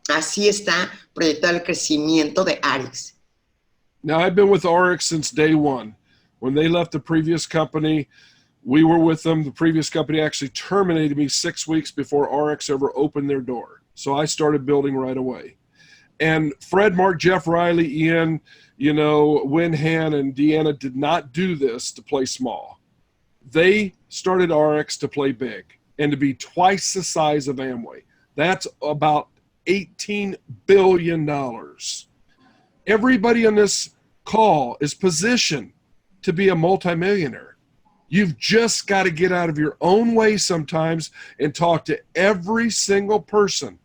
Speaker 3: Así está proyectado el crecimiento de Arrix.
Speaker 2: Now, I've been with Arrix since day one. When they left the previous company, we were with them. The previous company actually terminated me 6 weeks before Arrix ever opened their door. So I started building right away. And Fred, Mark, Jeff, Riley, Ian, Win, Han, and Deanna did not do this to play small. They started Arrix to play big and to be twice the size of Amway. That's about $18 billion. Everybody on this call is positioned to be a multimillionaire. You've just got to get out of your own way sometimes and talk to every single person.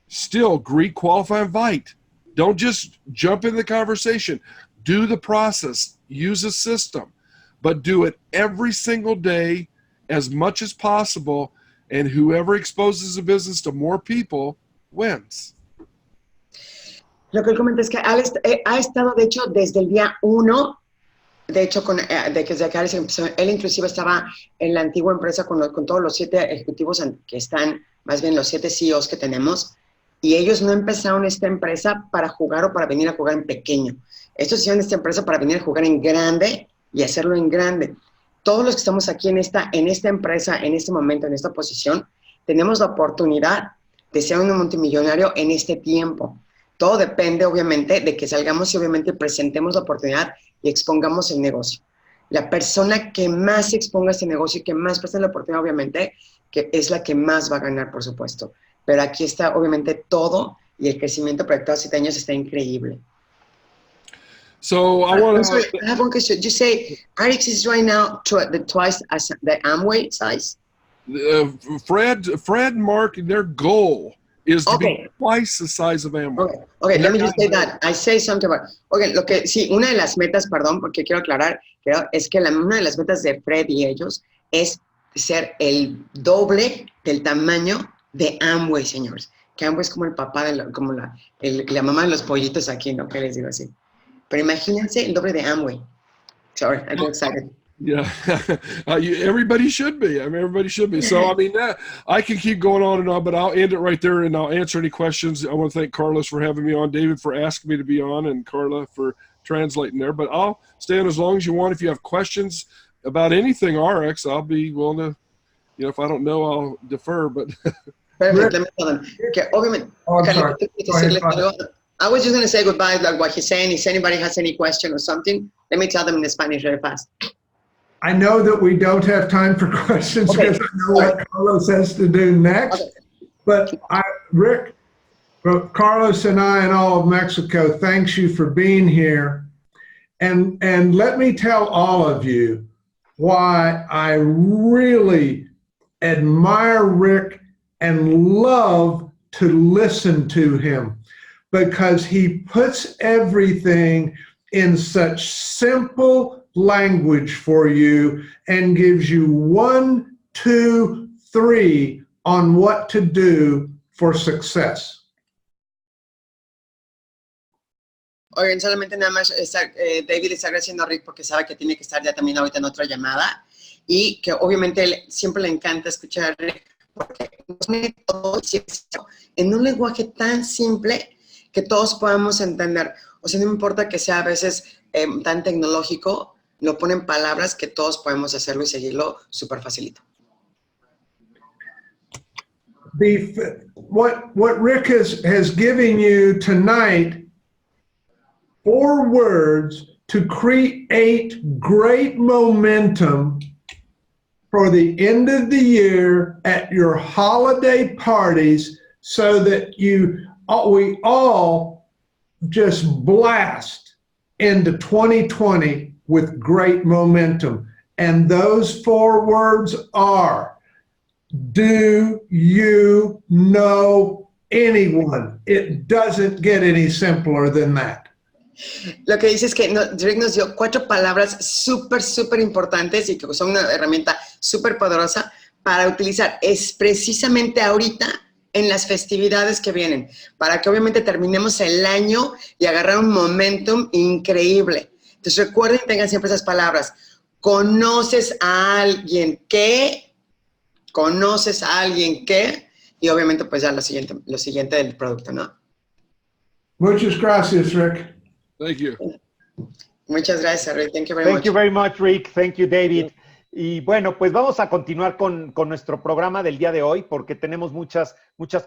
Speaker 2: Still, greet, qualify, invite. Don't just jump in the conversation. Do the process. Use a system. But do it every single day as much as possible, and whoever exposes the business to more people wins.
Speaker 3: Lo que él comenta es que ha estado, de hecho, desde el día 1, de hecho, desde que Arrix empezó, él inclusive estaba en la antigua empresa con todos los 7 ejecutivos que están, más bien los 7 CEOs que tenemos, y ellos no empezaron esta empresa para jugar o para venir a jugar en pequeño. Estos hicieron esta empresa para venir a jugar en grande y hacerlo en grande. Todos los que estamos aquí en esta empresa, en este momento, en esta posición, tenemos la oportunidad de ser un multimillonario en este tiempo. Todo depende, obviamente, de que salgamos y obviamente presentemos la oportunidad y expongamos el negocio. La persona que más exponga este negocio y que más presente la oportunidad, obviamente, que es la que más va a ganar, por supuesto. Pero aquí está, obviamente, todo, y el crecimiento proyectado a 7 años está increíble.
Speaker 2: So I want to...
Speaker 3: I have one question. You say Arrix is right now twice as the Amway size?
Speaker 2: Fred, Mark, their goal is to be twice the size of Amway.
Speaker 3: Okay, let me just say that. I say something about... Okay, sí, una de las metas, perdón, porque quiero aclarar, es que una de las metas de Fred y ellos es ser el doble del tamaño de Amway, señores. Que Amway es como el papá, como la mamá de los pollitos aquí, ¿no? Que les digo así. Pero imagínense el doble de Amway. Sorry, I got excited.
Speaker 2: Yeah, everybody should be. I mean, everybody should be. So, I mean, I can keep going on and on, but I'll end it right there, and I'll answer any questions. I want to thank Carlos for having me on, David for asking me to be on, and Carla for translating there. But I'll stay on as long as you want. If you have questions about anything Arrix, I'll be willing to, if I don't know, I'll defer. But
Speaker 3: Perfect. Let me tell them. Okay, obviamente.
Speaker 4: Oh, I'm sorry.
Speaker 3: I was just going to say goodbye, like what he's saying. If anybody has any question or something, let me tell them in Spanish very fast.
Speaker 4: I know that we don't have time for questions because I know what Carlos has to do next.
Speaker 3: Okay.
Speaker 4: But Rick, Carlos and I and all of Mexico, thanks you for being here. And let me tell all of you why I really admire Rick and love to listen to him, because he puts everything in such simple language for you and gives you 1, 2, 3 on what to do for success.
Speaker 3: Oigan, solamente nada más, David está agradeciendo a Rick porque sabe que tiene que estar ya también ahorita en otra llamada y que obviamente siempre le encanta escuchar a Rick porque nos pone todo en un lenguaje tan simple que todos podamos entender. O sea, no importa que sea a veces tan tecnológico, lo pone en palabras que todos podemos hacerlo y seguirlo súper facilito.
Speaker 4: What Rick has given you tonight, 4 words to create great momentum for the end of the year at your holiday parties so that we all just blast into 2020 with great momentum. And those 4 words are, do you know anyone? It doesn't get any simpler than that.
Speaker 3: Lo que dice es que Rick nos dio 4 palabras súper importantes y que son una herramienta súper poderosa para utilizar es precisamente ahorita en las festividades que vienen, para que obviamente terminemos el año y agarrar un momentum increíble. Entonces recuerden, tengan siempre esas palabras. ¿Conoces a alguien que? ¿Conoces a alguien que? Y obviamente pues ya lo siguiente del producto, ¿no?
Speaker 4: Muchas gracias, Rick.
Speaker 2: Thank you.
Speaker 3: Muchas gracias, Rick. Thank you very much.
Speaker 5: Thank you very much, Rick. Thank you, David. Y bueno, pues vamos a continuar con nuestro programa del día de hoy porque tenemos muchas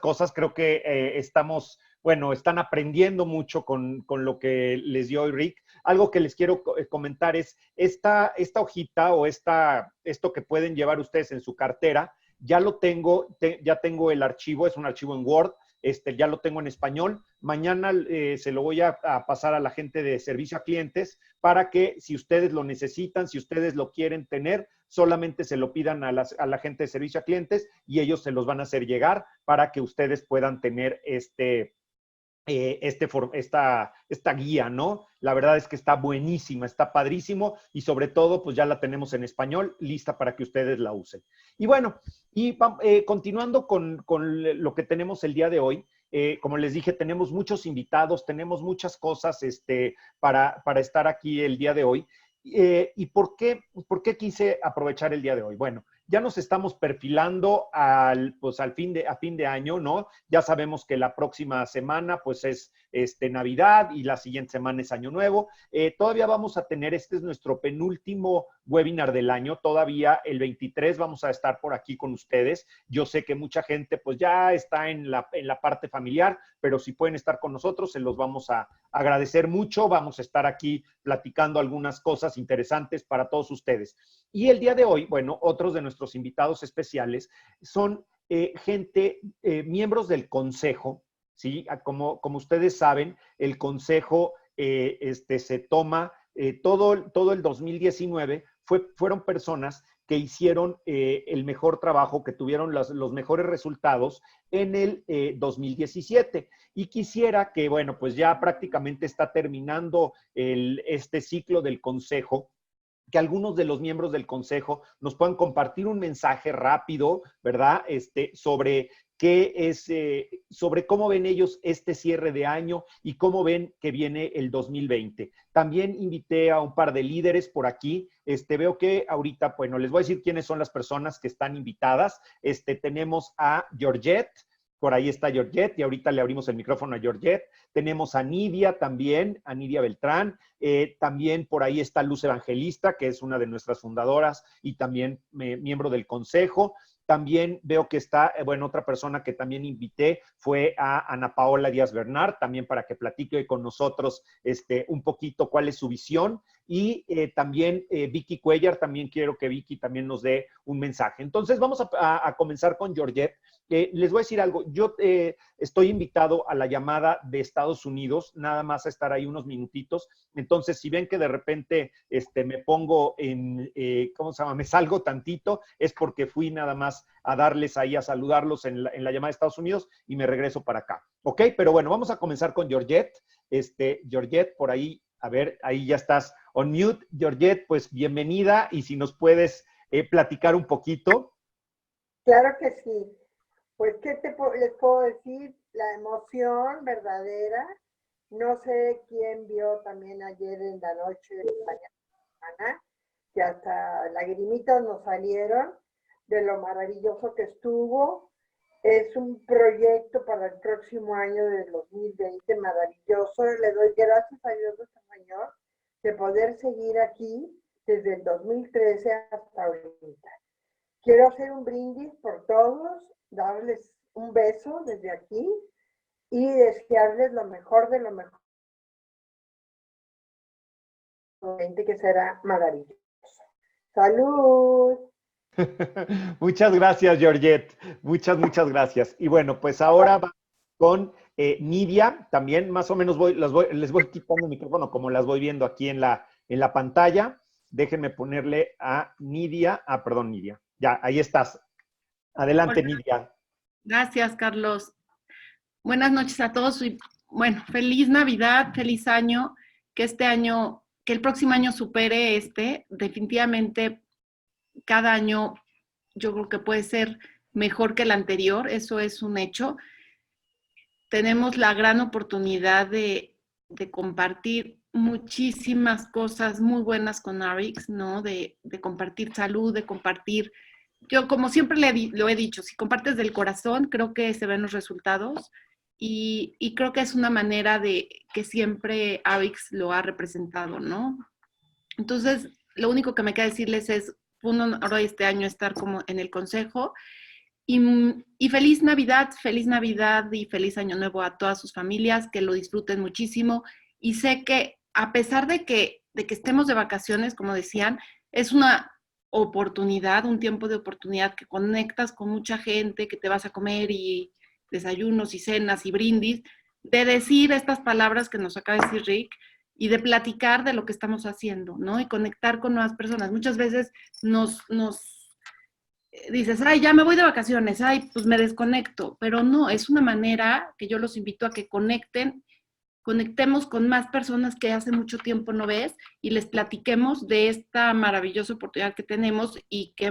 Speaker 5: cosas. Creo que están aprendiendo mucho con lo que les dio hoy Rick. Algo que les quiero comentar es esta hojita o esto que pueden llevar ustedes en su cartera. Ya lo tengo, ya tengo el archivo, es un archivo en Word. Ya lo tengo en español. Mañana se lo voy a pasar a la gente de servicio a clientes para que si ustedes lo necesitan, si ustedes lo quieren tener, solamente se lo pidan a la gente de servicio a clientes y ellos se los van a hacer llegar para que ustedes puedan tener esta guía, ¿no? La verdad es que está buenísima, está padrísimo y sobre todo pues ya la tenemos en español lista para que ustedes la usen. Y bueno, continuando con lo que tenemos el día de hoy, como les dije, tenemos muchos invitados, tenemos muchas cosas para estar aquí el día de hoy. ¿Y por qué quise aprovechar el día de hoy? Bueno, ya nos estamos perfilando a fin de año, ¿no? Ya sabemos que la próxima semana pues es Navidad y la siguiente semana es Año Nuevo. Todavía vamos a tener, este es nuestro penúltimo webinar del año. Todavía el 23 vamos a estar por aquí con ustedes. Yo sé que mucha gente pues ya está en la parte familiar, pero si pueden estar con nosotros, se los vamos a agradecer mucho. Vamos a estar aquí platicando algunas cosas interesantes para todos ustedes. Y el día de hoy, bueno, otros de nuestros invitados especiales son miembros del consejo, ¿sí? Como ustedes saben, el consejo se toma todo el 2019, fueron personas que hicieron el mejor trabajo, que tuvieron los mejores resultados en el 2017. Y quisiera que, bueno, pues ya prácticamente está terminando este ciclo del consejo, que algunos de los miembros del consejo nos puedan compartir un mensaje rápido, ¿verdad? Sobre sobre cómo ven ellos este cierre de año y cómo ven que viene el 2020. También invité a un par de líderes por aquí. Veo que ahorita, bueno, les voy a decir quiénes son las personas que están invitadas. Tenemos a Georgette. Por ahí está Georgette y ahorita le abrimos el micrófono a Georgette. Tenemos a Nidia también, a Nidia Beltrán. También por ahí está Luz Evangelista, que es una de nuestras fundadoras y también miembro del consejo. También veo que está, bueno, otra persona que también invité fue a Ana Paola Díaz Bernard, también para que platique con nosotros un poquito cuál es su visión. Y también Vicky Cuellar, también quiero que Vicky también nos dé un mensaje. Entonces vamos a comenzar con Georgette. Les voy a decir algo, yo estoy invitado a la llamada de Estados Unidos, nada más a estar ahí unos minutitos. Entonces, si ven que de repente me pongo ¿cómo se llama? Me salgo tantito, es porque fui nada más a darles ahí, a saludarlos en la llamada de Estados Unidos y me regreso para acá. ¿Ok? Pero bueno, vamos a comenzar con Georgette. Georgette, por ahí, a ver, ahí ya estás on mute. Georgette, pues bienvenida y si nos puedes platicar un poquito.
Speaker 6: Claro que sí. Pues, ¿qué les puedo decir? La emoción verdadera No sé quién vio también ayer en la noche, mañana, que hasta lagrimitas nos salieron de lo maravilloso que estuvo. Es un proyecto para el próximo año del 2020 maravilloso. Le doy gracias a Dios nuestro Señor de poder seguir aquí desde el 2013 hasta ahorita. Quiero hacer un brindis por todos, darles un beso desde aquí y desearles lo mejor de lo mejor, que será maravilloso. ¡Salud!
Speaker 5: Muchas gracias, Georgette. Muchas gracias. Y bueno, pues ahora va con Nidia. También más o menos les voy quitando el micrófono como las voy viendo aquí en la pantalla. Déjenme ponerle a Nidia. Ah, perdón, Nidia. Ya, ahí estás. Adelante,
Speaker 7: Hola.
Speaker 5: Nidia.
Speaker 7: Gracias, Carlos. Buenas noches a todos y bueno, feliz Navidad, feliz año, que el próximo año supere definitivamente cada año yo creo que puede ser mejor que el anterior, eso es un hecho. Tenemos la gran oportunidad de compartir muchísimas cosas muy buenas con Arrix, ¿no? De compartir salud, de compartir. Yo, como siempre lo he dicho, si compartes del corazón, creo que se ven los resultados y creo que es una manera de que siempre Arrix lo ha representado, ¿no? Entonces, lo único que me queda decirles es, un honor este año estar como en el consejo y feliz Navidad y feliz Año Nuevo a todas sus familias, que lo disfruten muchísimo y sé que a pesar de que estemos de vacaciones, como decían, es una oportunidad, un tiempo de oportunidad que conectas con mucha gente, que te vas a comer y desayunos y cenas y brindis, de decir estas palabras que nos acaba de decir Rick y de platicar de lo que estamos haciendo, ¿no? Y conectar con nuevas personas. Muchas veces nos dices, ay, ya me voy de vacaciones, ay, pues me desconecto, pero no, es una manera que yo los invito a que conectemos con más personas que hace mucho tiempo no ves y les platiquemos de esta maravillosa oportunidad que tenemos y que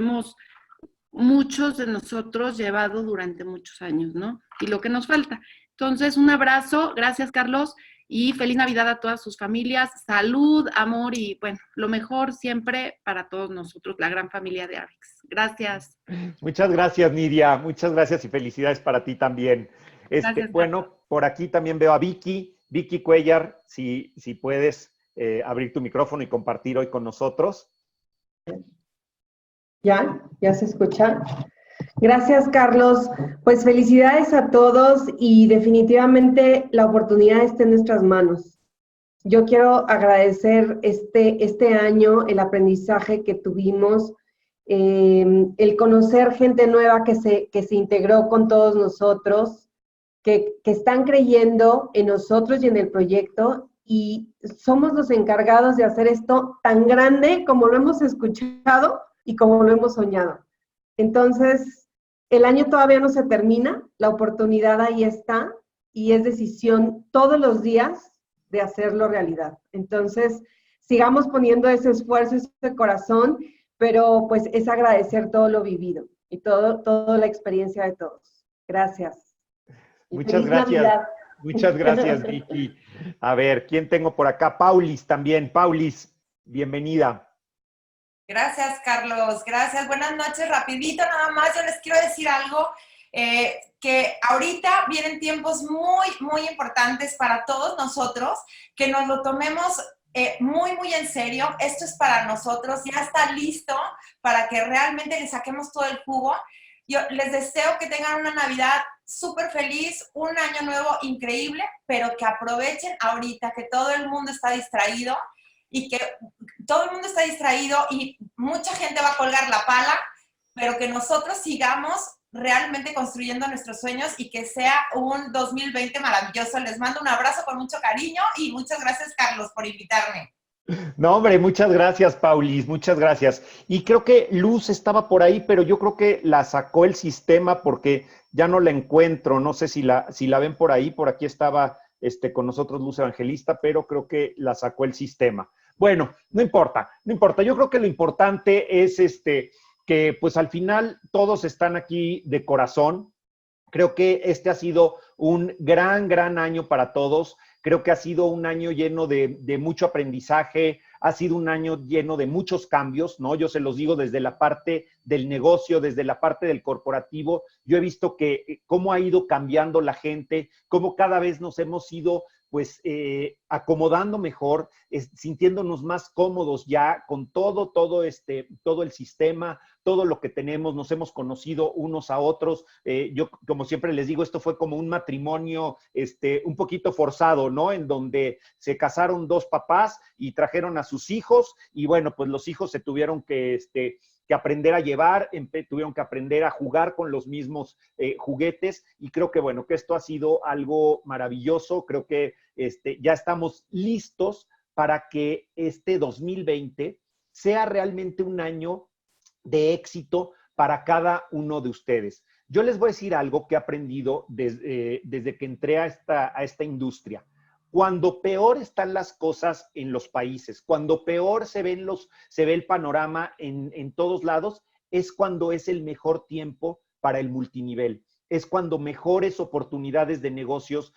Speaker 7: muchos de nosotros llevado durante muchos años, ¿no? Y lo que nos falta. Entonces, un abrazo, gracias Carlos, y feliz Navidad a todas sus familias, salud, amor y, bueno, lo mejor siempre para todos nosotros, la gran familia de Arrix. Gracias.
Speaker 5: Muchas gracias, Nidia. Muchas gracias y felicidades para ti también.
Speaker 7: Gracias,
Speaker 5: Bueno, por aquí también veo a Vicky. Vicky Cuellar, si puedes abrir tu micrófono y compartir hoy con nosotros.
Speaker 8: ¿Ya se escucha? Gracias, Carlos. Pues felicidades a todos y definitivamente la oportunidad está en nuestras manos. Yo quiero agradecer este año el aprendizaje que tuvimos, el conocer gente nueva que se integró con todos nosotros, que están creyendo en nosotros y en el proyecto y somos los encargados de hacer esto tan grande como lo hemos escuchado y como lo hemos soñado. Entonces, el año todavía no se termina, la oportunidad ahí está y es decisión todos los días de hacerlo realidad. Entonces, sigamos poniendo ese esfuerzo, ese corazón, pero pues es agradecer todo lo vivido y toda la experiencia de todos. Gracias.
Speaker 5: Muchas gracias. Navidad. Muchas gracias, Vicky. A ver, ¿quién tengo por acá? Paulis también. Paulis, bienvenida.
Speaker 9: Gracias, Carlos. Gracias. Buenas noches. Rapidito nada más, yo les quiero decir algo, que ahorita vienen tiempos muy, muy importantes para todos nosotros, que nos lo tomemos muy, muy en serio. Esto es para nosotros, ya está listo para que realmente le saquemos todo el jugo. Yo les deseo que tengan una Navidad súper feliz, un año nuevo increíble, pero que aprovechen ahorita que todo el mundo está distraído y mucha gente va a colgar la pala, pero que nosotros sigamos realmente construyendo nuestros sueños y que sea un 2020 maravilloso. Les mando un abrazo con mucho cariño y muchas gracias, Carlos, por invitarme.
Speaker 5: No, hombre, muchas gracias, Paulis, muchas gracias. Y creo que Luz estaba por ahí, pero yo creo que la sacó el sistema porque ya no la encuentro. No sé si la ven por ahí. Por aquí estaba con nosotros Luz Evangelista, pero creo que la sacó el sistema. Bueno, no importa. Yo creo que lo importante es que pues al final todos están aquí de corazón. Creo que este ha sido un gran año para todos. Creo que ha sido un año lleno de mucho aprendizaje, ha sido un año lleno de muchos cambios, ¿no? Yo se los digo desde la parte del negocio, desde la parte del corporativo. Yo he visto que cómo ha ido cambiando la gente, cómo cada vez nos hemos ido pues acomodando mejor, sintiéndonos más cómodos ya con todo el sistema, todo lo que tenemos, nos hemos conocido unos a otros. Yo, como siempre les digo, esto fue como un matrimonio un poquito forzado, ¿no? En donde se casaron dos papás y trajeron a sus hijos y bueno, pues los hijos se tuvieron que aprender a llevar, tuvieron que aprender a jugar con los mismos juguetes y creo que bueno, que esto ha sido algo maravilloso. Creo que ya estamos listos para que este 2020 sea realmente un año de éxito para cada uno de ustedes. Yo les voy a decir algo que he aprendido desde que entré a esta industria. Cuando peor están las cosas en los países, cuando peor se ve el panorama en todos lados, es cuando es el mejor tiempo para el multinivel. Es cuando mejores oportunidades de negocios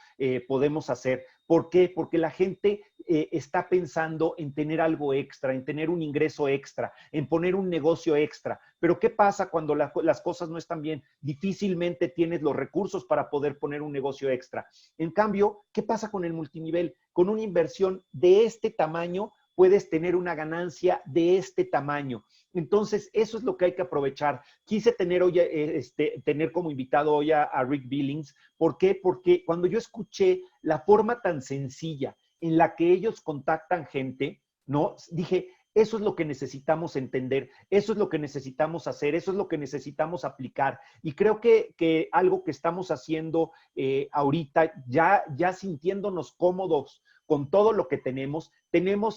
Speaker 5: podemos hacer. ¿Por qué? Porque la gente está pensando en tener algo extra, en tener un ingreso extra, en poner un negocio extra. Pero ¿qué pasa cuando las cosas no están bien? Difícilmente tienes los recursos para poder poner un negocio extra. En cambio, ¿qué pasa con el multinivel? Con una inversión de este tamaño, puedes tener una ganancia de este tamaño. Entonces, eso es lo que hay que aprovechar. Quise tener hoy, tener como invitado hoy a Rick Billings. ¿Por qué? Porque cuando yo escuché la forma tan sencilla en la que ellos contactan gente, ¿no? Dije, eso es lo que necesitamos entender, eso es lo que necesitamos hacer, eso es lo que necesitamos aplicar. Y creo que algo que estamos haciendo ahorita, ya sintiéndonos cómodos con todo lo que tenemos,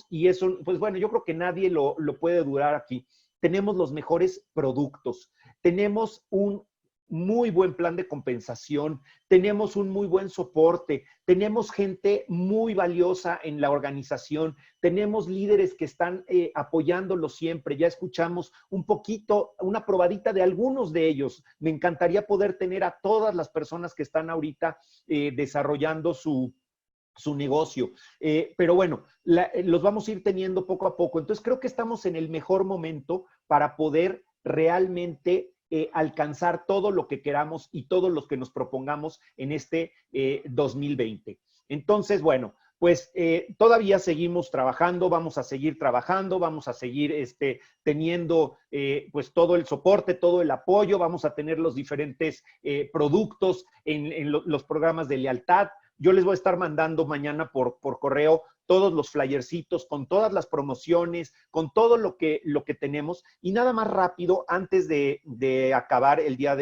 Speaker 5: y eso, pues bueno, yo creo que nadie lo puede dudar aquí, tenemos los mejores productos, tenemos un muy buen plan de compensación, tenemos un muy buen soporte, tenemos gente muy valiosa en la organización, tenemos líderes que están apoyándolo siempre. Ya escuchamos un poquito, una probadita de algunos de ellos. Me encantaría poder tener a todas las personas que están ahorita desarrollando su negocio. Pero bueno, los vamos a ir teniendo poco a poco. Entonces creo que estamos en el mejor momento para poder realmente alcanzar todo lo que queramos y todos los que nos propongamos en este 2020. Entonces, bueno, pues todavía seguimos trabajando, vamos a seguir trabajando, vamos a seguir teniendo pues todo el soporte, todo el apoyo, vamos a tener los diferentes productos en los programas de lealtad. Yo les voy a estar mandando mañana por correo todos los flyercitos, con todas las promociones, con todo lo que tenemos. Y nada más rápido, antes de acabar el día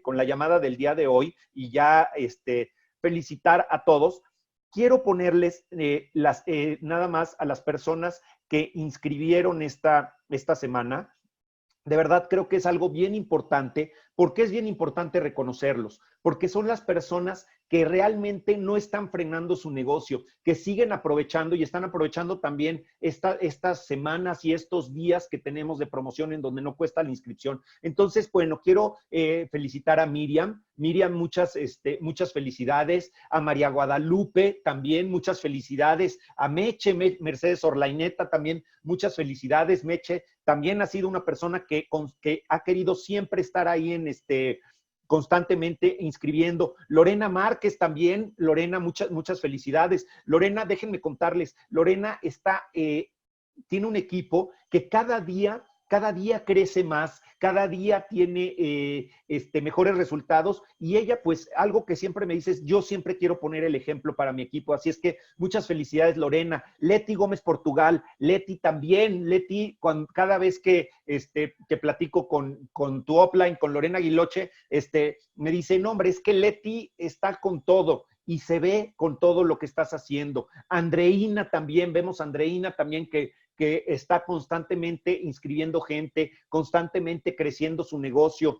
Speaker 5: con la llamada del día de hoy y ya felicitar a todos, quiero ponerles nada más a las personas que inscribieron esta semana. De verdad creo que es algo bien importante. ¿Por qué es bien importante reconocerlos? Porque son las personas que realmente no están frenando su negocio, que siguen aprovechando y están aprovechando también estas semanas y estos días que tenemos de promoción en donde no cuesta la inscripción. Entonces, bueno, quiero felicitar a Miriam. Miriam, muchas felicidades. A María Guadalupe también, muchas felicidades. A Meche, Mercedes Orlaineta también, muchas felicidades. Meche también ha sido una persona que ha querido siempre estar ahí constantemente inscribiendo. Lorena Márquez también. Lorena, muchas felicidades. Lorena, déjenme contarles, Lorena tiene un equipo que cada día crece más, cada día tiene mejores resultados y ella, pues, algo que siempre me dice es, yo siempre quiero poner el ejemplo para mi equipo, así es que muchas felicidades, Lorena. Leti Gómez Portugal, Leti también, Leti, cada vez que platico con tu offline, con Lorena Aguiloche, me dice, no, hombre, es que Leti está con todo y se ve con todo lo que estás haciendo. Andreina también, vemos a Andreina también que está constantemente inscribiendo gente, constantemente creciendo su negocio.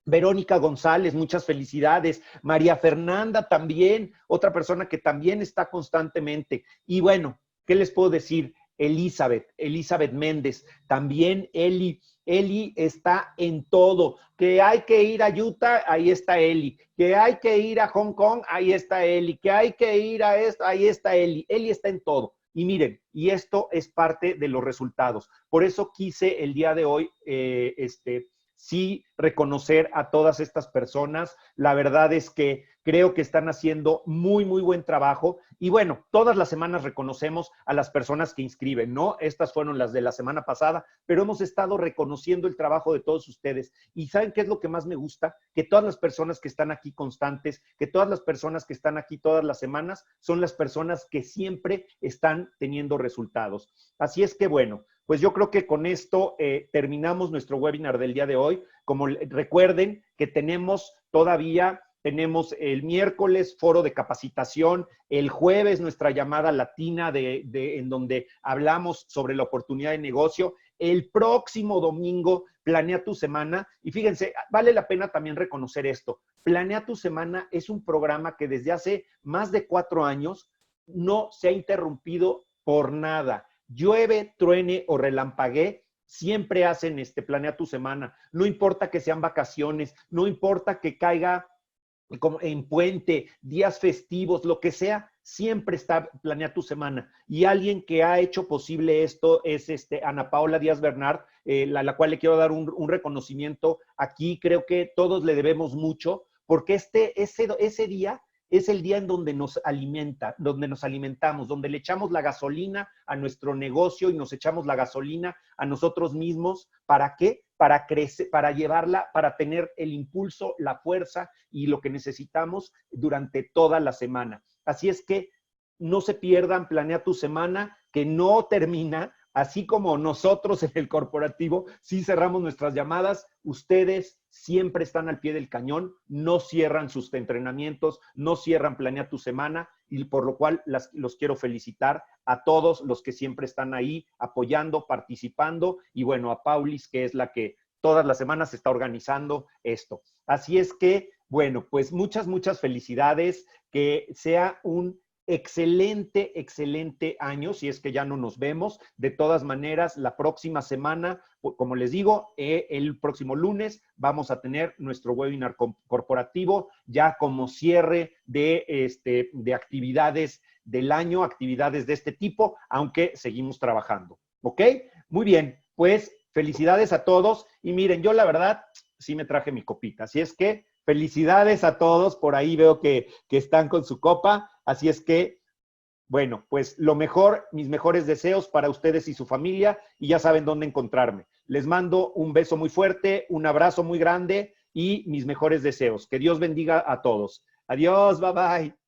Speaker 5: Verónica González, muchas felicidades. María Fernanda también, otra persona que también está constantemente. Y bueno, ¿qué les puedo decir? Elizabeth Méndez, también Eli, Eli está en todo. Que hay que ir a Utah, ahí está Eli. Que hay que ir a Hong Kong, ahí está Eli. Que hay que ir a esto, ahí está Eli. Eli está en todo. Y miren, y esto es parte de los resultados. Por eso quise el día de hoy, sí reconocer a todas estas personas. La verdad es que creo que están haciendo muy, muy buen trabajo. Y bueno, todas las semanas reconocemos a las personas que inscriben, ¿no? Estas fueron las de la semana pasada, pero hemos estado reconociendo el trabajo de todos ustedes. ¿Y saben qué es lo que más me gusta? Que todas las personas que están aquí constantes, que todas las personas que están aquí todas las semanas, son las personas que siempre están teniendo resultados. Así es que bueno, pues yo creo que con esto terminamos nuestro webinar del día de hoy. Como recuerden que tenemos el miércoles foro de capacitación, el jueves nuestra llamada latina en donde hablamos sobre la oportunidad de negocio, el próximo domingo Planea tu Semana. Y fíjense, vale la pena también reconocer esto. Planea tu Semana es un programa que desde hace más de 4 años no se ha interrumpido por nada. Llueve, truene o relampaguee, siempre hacen Planea tu Semana. No importa que sean vacaciones, no importa que caiga como en puente, días festivos, lo que sea, siempre está Planea tu Semana. Y alguien que ha hecho posible esto es Ana Paola Díaz Bernard, la cual le quiero dar un reconocimiento aquí. Creo que todos le debemos mucho, porque ese día es el día en donde nos alimentamos, donde le echamos la gasolina a nuestro negocio y nos echamos la gasolina a nosotros mismos. ¿Para qué? Para crecer, para llevarla, para tener el impulso, la fuerza y lo que necesitamos durante toda la semana. Así es que no se pierdan Planea tu Semana, que no termina. Así como nosotros en el corporativo sí cerramos nuestras llamadas, ustedes siempre están al pie del cañón, no cierran sus entrenamientos, no cierran Planea tu Semana, y por lo cual los quiero felicitar a todos los que siempre están ahí apoyando, participando, y bueno, a Paulis, que es la que todas las semanas está organizando esto. Así es que, bueno, pues muchas, muchas felicidades, que sea un excelente, excelente año, si es que ya no nos vemos. De todas maneras, la próxima semana, como les digo, el próximo lunes vamos a tener nuestro webinar corporativo, ya como cierre de actividades del año, actividades de este tipo, aunque seguimos trabajando. ¿Ok? Muy bien, pues felicidades a todos. Y miren, yo la verdad sí me traje mi copita, así es que felicidades a todos. Por ahí veo que están con su copa. Así es que, bueno, pues lo mejor, mis mejores deseos para ustedes y su familia, y ya saben dónde encontrarme. Les mando un beso muy fuerte, un abrazo muy grande y mis mejores deseos. Que Dios bendiga a todos. Adiós, bye bye.